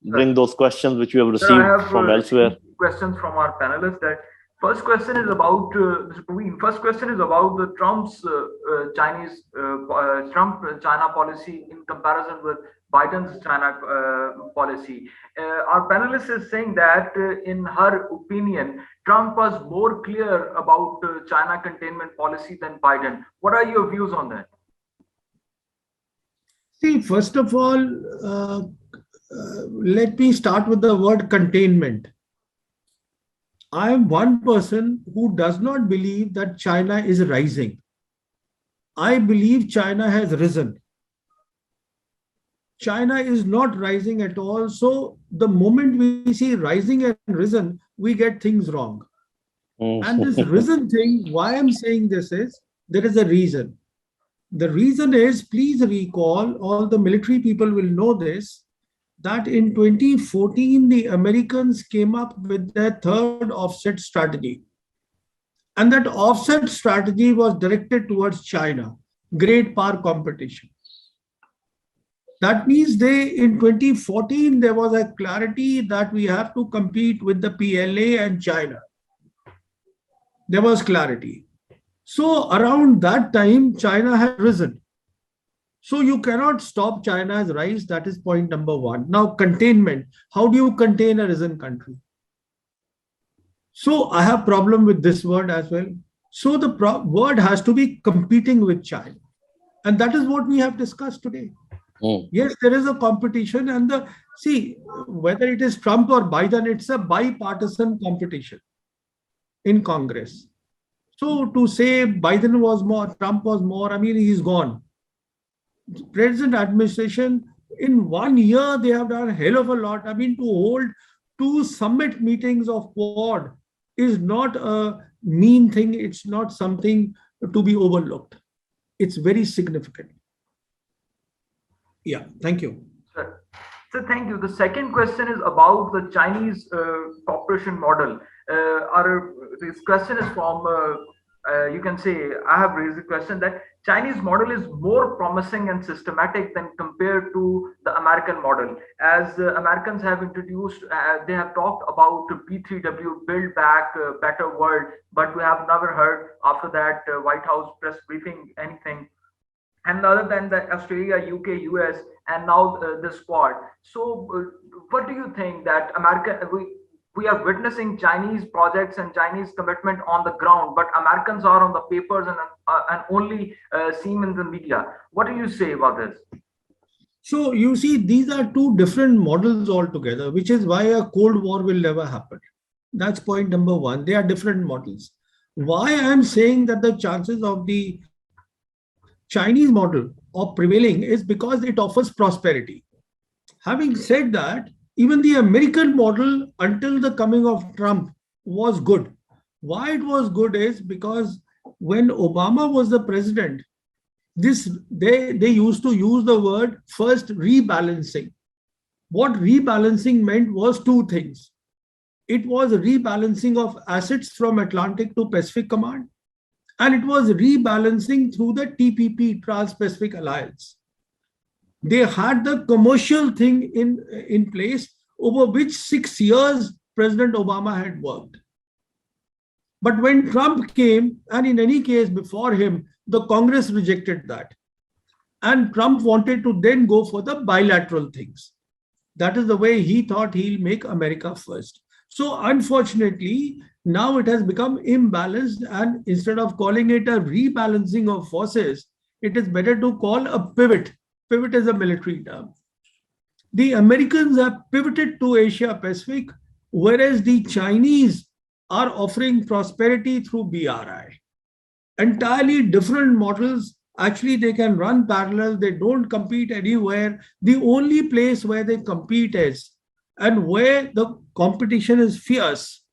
bring those questions which you have received from elsewhere. Questions from our panelists. That first question is about Mr. Pravin. First question is about the Trump's China policy in comparison with Biden's China policy. Our panelist is saying that in her opinion, Trump was more clear about China containment policy than Biden. What are your views on that? See, first of all, let me start with the word containment. I am one person who does not believe that China is rising. I believe China has risen. China is not rising at all. So the moment we see rising and risen, we get things wrong. And this risen thing, why I'm saying this is, there is a reason. The reason is, please recall, all the military people will know this, that in 2014, the Americans came up with their third offset strategy. And that offset strategy was directed towards China, great power competition. That means in 2014, there was a clarity that we have to compete with the PLA and China. There was clarity. So around that time, China had risen. So you cannot stop China's rise. That is point number one. Now, containment. How do you contain a risen country? So I have problem with this word as well. So the word has to be competing with China. And that is what we have discussed today. Yes, there is a competition, and see, whether it is Trump or Biden, it's a bipartisan competition in Congress. So to say Biden was more, Trump was more, I mean, he's gone. Present administration, in 1 year, they have done a hell of a lot. I mean, to hold 2 summit meetings of Quad is not a mean thing. It's not something to be overlooked. It's very significant. Yeah, thank you. Sir, so thank you. The second question is about the Chinese cooperation model. This question is from, you can say, I have raised the question that Chinese model is more promising and systematic than compared to the American model. As Americans have introduced, they have talked about B3W, Build Back Better World, but we have never heard after that White House press briefing anything. And other than the Australia, UK, US, and now this Quad. So what do you think that we are witnessing Chinese projects and Chinese commitment on the ground, but Americans are on the papers and only seen in the media? What do you say about this? So you see, these are 2 different models altogether, which is why a Cold War will never happen. That's point number 1. They are different models. Why I'm saying that the chances of the Chinese model of prevailing is because it offers prosperity. Having said that, even the American model until the coming of Trump was good. Why it was good is because when Obama was the president, they used to use the word first rebalancing. What rebalancing meant was 2 things. It was rebalancing of assets from Atlantic to Pacific Command, and it was rebalancing through the TPP, Trans-Pacific Alliance. They had the commercial thing in place over which 6 years President Obama had worked. But when Trump came, and in any case before him, the Congress rejected that. And Trump wanted to then go for the bilateral things. That is the way he thought he'll make America first. So unfortunately, now it has become imbalanced, and instead of calling it a rebalancing of forces, it is better to call a pivot. Pivot is a military term. The Americans have pivoted to Asia Pacific, whereas the Chinese are offering prosperity through BRI. Entirely different models. Actually, they can run parallel. They don't compete anywhere. The only place where they compete is, and where the competition is fierce,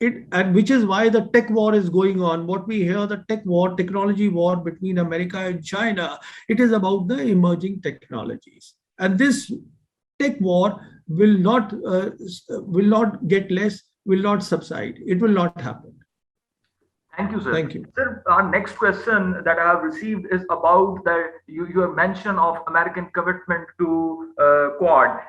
and which is why the tech war is going on. What we hear, the tech war, technology war between America and China, it is about the emerging technologies. And this tech war will not get less, will not subside. It will not happen. Thank you, sir. Thank you. Sir, our next question that I have received is about your mention of American commitment to Quad.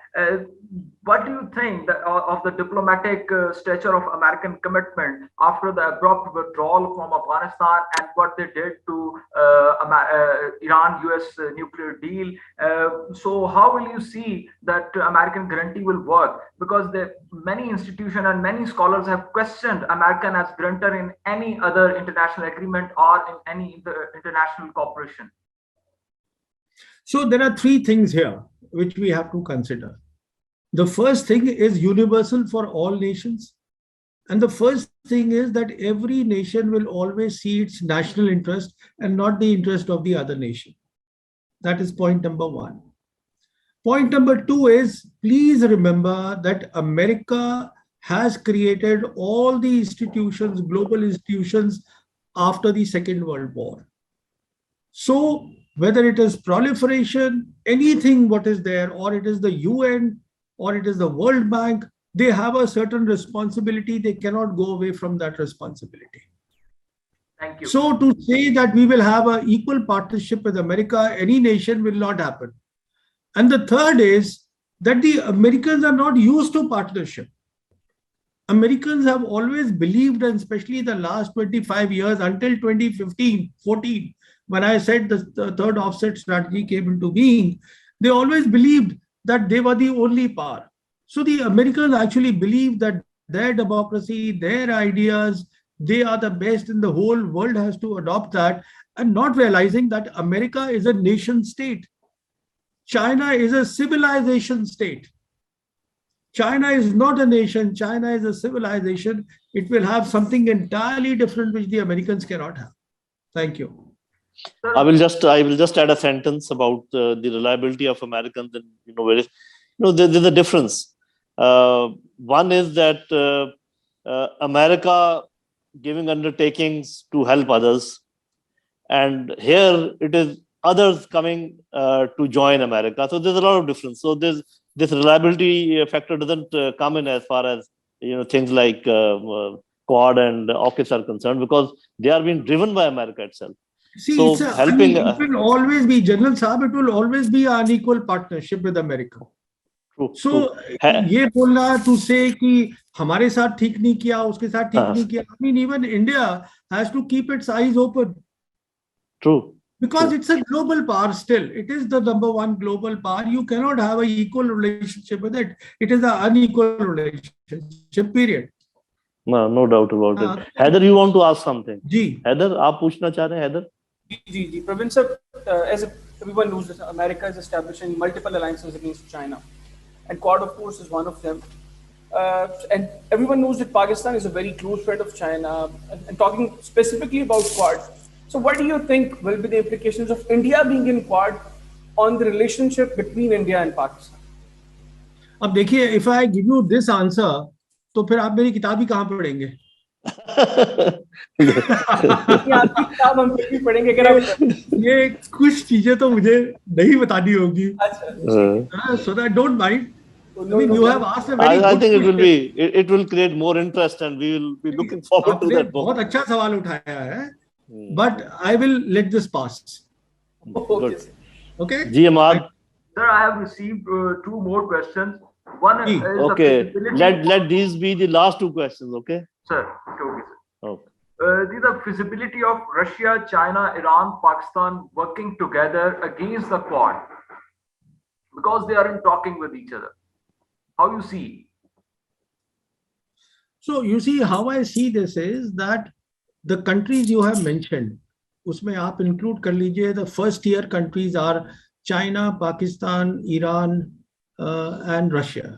What do you think of the diplomatic stature of American commitment after the abrupt withdrawal from Afghanistan and what they did to Iran-US nuclear deal? So how will you see that American guarantee will work? Because many institutions and many scholars have questioned American as guarantor in any other international agreement or in any international cooperation. So there are 3 things here which we have to consider. The first thing is universal for all nations. And the first thing is that every nation will always see its national interest and not the interest of the other nation. That is point number 1. Point number 2 is, please remember that America has created all the institutions, global institutions after the Second World War. So whether it is proliferation, anything what is there, or it is the UN, or it is the World Bank, they have a certain responsibility. They cannot go away from that responsibility. Thank you. So to say that we will have an equal partnership with America, any nation, will not happen. And the third is that the Americans are not used to partnership. Americans have always believed, and especially the last 25 years until 2015, 14, when I said the third offset strategy came into being, they always believed that they were the only power. So the Americans actually believe that their democracy, their ideas, they are the best, and the whole world has to adopt that, and not realizing that America is a nation state. China is a civilization state. China is not a nation. China is a civilization. It will have something entirely different which the Americans cannot have. Thank you. I will just add a sentence about the reliability of Americans, and there's a difference. One is that America giving undertakings to help others, and here it is others coming to join America. So there's a lot of difference. So this reliability factor doesn't come in as far as things like Quad and AUKUS are concerned, because they are being driven by America itself. See, so it will always be, General Saab, it will always be an unequal partnership with America. True, so ये बोलना to say कि हमारे साथ ठीक नहीं किया, उसके साथ ठीक नहीं किया. I mean, even India has to keep its eyes open. True. Because it's a global power still. It is the number one global power. You cannot have an equal relationship with it. It is an unequal relationship, period. No doubt about it. Heather, you want to ask something? Ji. Heather, आप पूछना चाह रहे हैं, Heather? Ji. Pravin sir, as everyone knows, that America is establishing multiple alliances against China, and Quad, of course, is one of them. And everyone knows that Pakistan is a very close friend of China. And talking specifically about Quad, so what do you think will be the implications of India being in Quad on the relationship between India and Pakistan? अब देखिए, if I give you this answer, तो फिर आप मेरी किताब ही कहाँ पढ़ेंगे? आपकी किताब हम फिर भी पढ़ेंगे अगर आप ये कुछ चीजें तो मुझे नहीं बतानी होगी. So that don't mind. I mean, you have asked a very I good think question. it will create more interest, and we will be looking forward to that book. बहुत अच्छा सवाल उठाया है. But I will let this pass. Good. Okay. Ji Ahmad. Sir, I have received two more questions. One is okay. Let these be the last two questions. Okay. Sir, okay, sir. Okay. The feasibility of Russia, China, Iran, Pakistan working together against the Quad, because they aren't talking with each other. How you see? So you see, how I see this is that the countries you have mentioned, उसमें आप include कर लीजिए, the first tier countries are China, Pakistan, Iran, and Russia.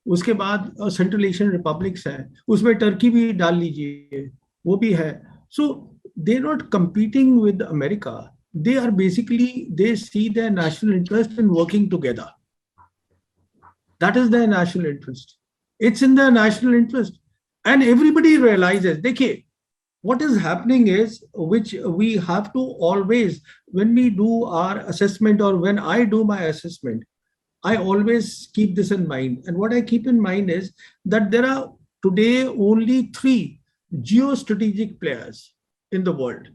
उसके बाद Central Asian Republics हैं, उसमें Turkey भी डाल लीजिए, वो भी है. So they're not competing with America. They are basically, they see their national interest in working together. That is their national interest. It's in their national interest. And everybody realizes, देखिए, what is happening is, which we have to always, when we do our assessment or when I do my assessment, I always keep this in mind. And what I keep in mind is that there are today only 3 geostrategic players in the world.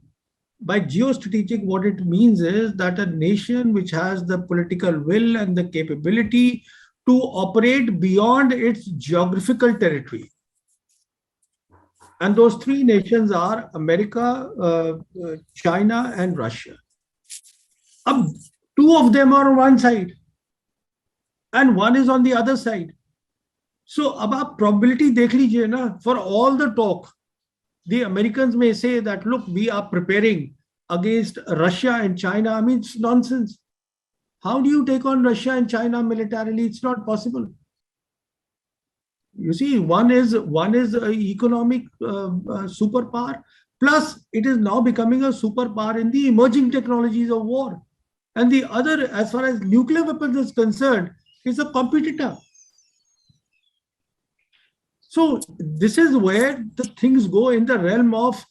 By geostrategic, what it means is that a nation which has the political will and the capability to operate beyond its geographical territory. And those 3 nations are America, China, and Russia. 2 of them are on one side, and 1 is on the other side. So, अब आप probability देख लीजिए ना, for all the talk, the Americans may say that, look, we are preparing against Russia and China. I mean, it's nonsense. How do you take on Russia and China militarily? It's not possible. You see, one is an economic superpower, plus it is now becoming a superpower in the emerging technologies of war. And the other, as far as nuclear weapons is concerned, is a competitor. So this is where the things go in the realm of,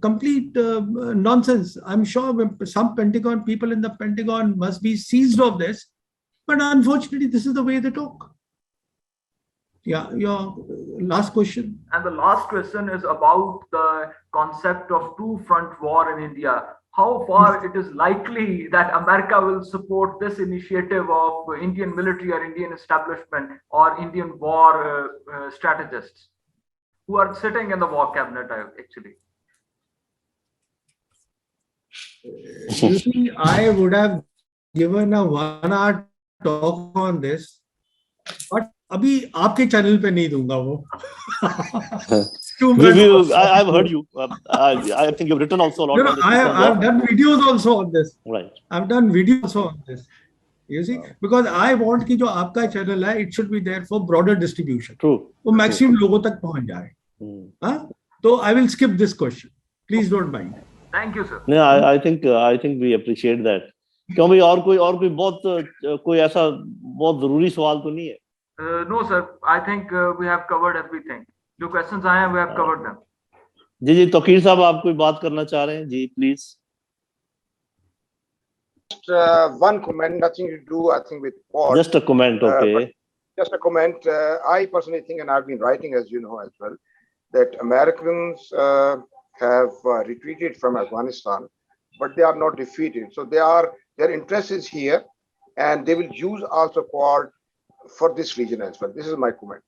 complete nonsense. I'm sure some Pentagon people in the Pentagon must be seized of this, but unfortunately, this is the way they talk. Yeah, your last question. And the last question is about the concept of two-front war in India. How far it is likely that America will support this initiative of Indian military or Indian establishment or Indian war strategists who are sitting in the war cabinet, actually? You see, I would have given a 1 hour talk on this, but अभी आपके channel पे नहीं दूंगा वो. I've heard you. I think you've written also a lot on this. I've done videos also on this. Right. I've done videos also on this. You see, because I want कि जो आपका channel है, it should be there for broader distribution. True. वो maximum लोगों तक पहुंच जाए. हाँ? तो I will skip this question. Please don't mind. Thank you, sir. Yeah, I think we appreciate that. क्यों भाई और कोई बहुत कोई ऐसा बहुत जरूरी सवाल तो नहीं है? No, sir. I think we have covered everything. जो questions आए हैं, we have covered them. जी तौकीर साहब आप कोई बात करना चाह रहे हैं? जी please. Just one comment, nothing to do, I think, with Quad. Just a comment, okay. Just a comment. I personally think, and I've been writing, as you know, as well, that Americans have retreated from Afghanistan, but they are not defeated. So their interest is here, and they will use also Quad for this region as well. This is my comment.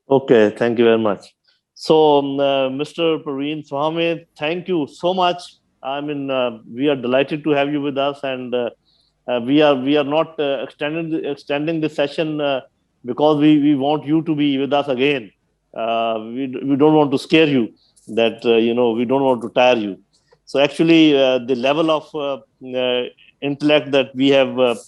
Okay, thank you very much. So, Mr. Pravin Sawhney, thank you so much. I mean, we are delighted to have you with us, and we are not extending the session because we want you to be with us again. We don't want to scare you. That we don't want to tire you. So actually, the level of intellect that we have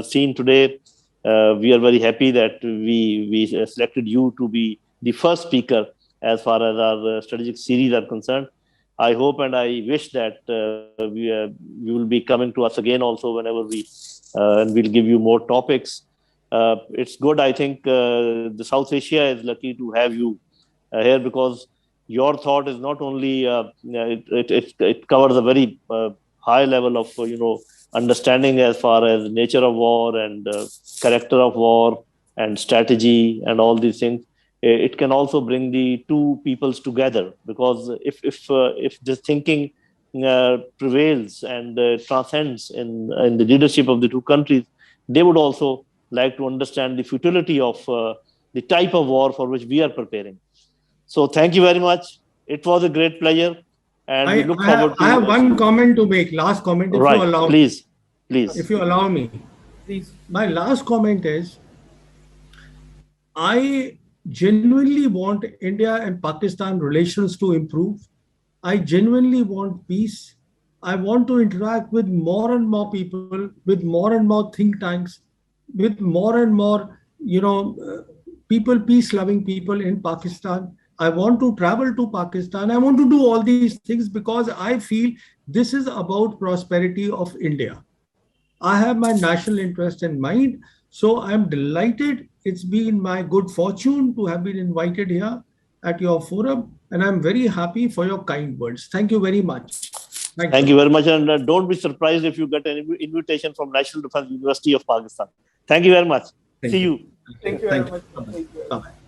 seen today, we are very happy that we selected you to be the first speaker as far as our strategic series are concerned. I hope and I wish that you will be coming to us again also whenever and we'll give you more topics. It's good. I think the South Asia is lucky to have you here because your thought is not only it covers a very high level of understanding as far as nature of war and character of war and strategy and all these things. It can also bring the two peoples together because if this thinking prevails and transcends in the leadership of the two countries, they would also like to understand the futility of the type of war for which we are preparing. So thank you very much. It was a great pleasure, and we look forward to. I have one comment to make. Last comment, if you allow. Please. If you allow me, please. My last comment is, I genuinely want India and Pakistan relations to improve. I genuinely want peace. I want to interact with more and more people, with more and more think tanks, with more and more, people, peace-loving people in Pakistan. I want to travel to Pakistan. I want to do all these things because I feel this is about prosperity of India. I have my national interest in mind. So I'm delighted. It's been my good fortune to have been invited here at your forum. And I'm very happy for your kind words. Thank you very much. Thank you very much. And don't be surprised if you get an invitation from National Defense University of Pakistan. Thank you very much. See you. Thank you very much. Bye-bye.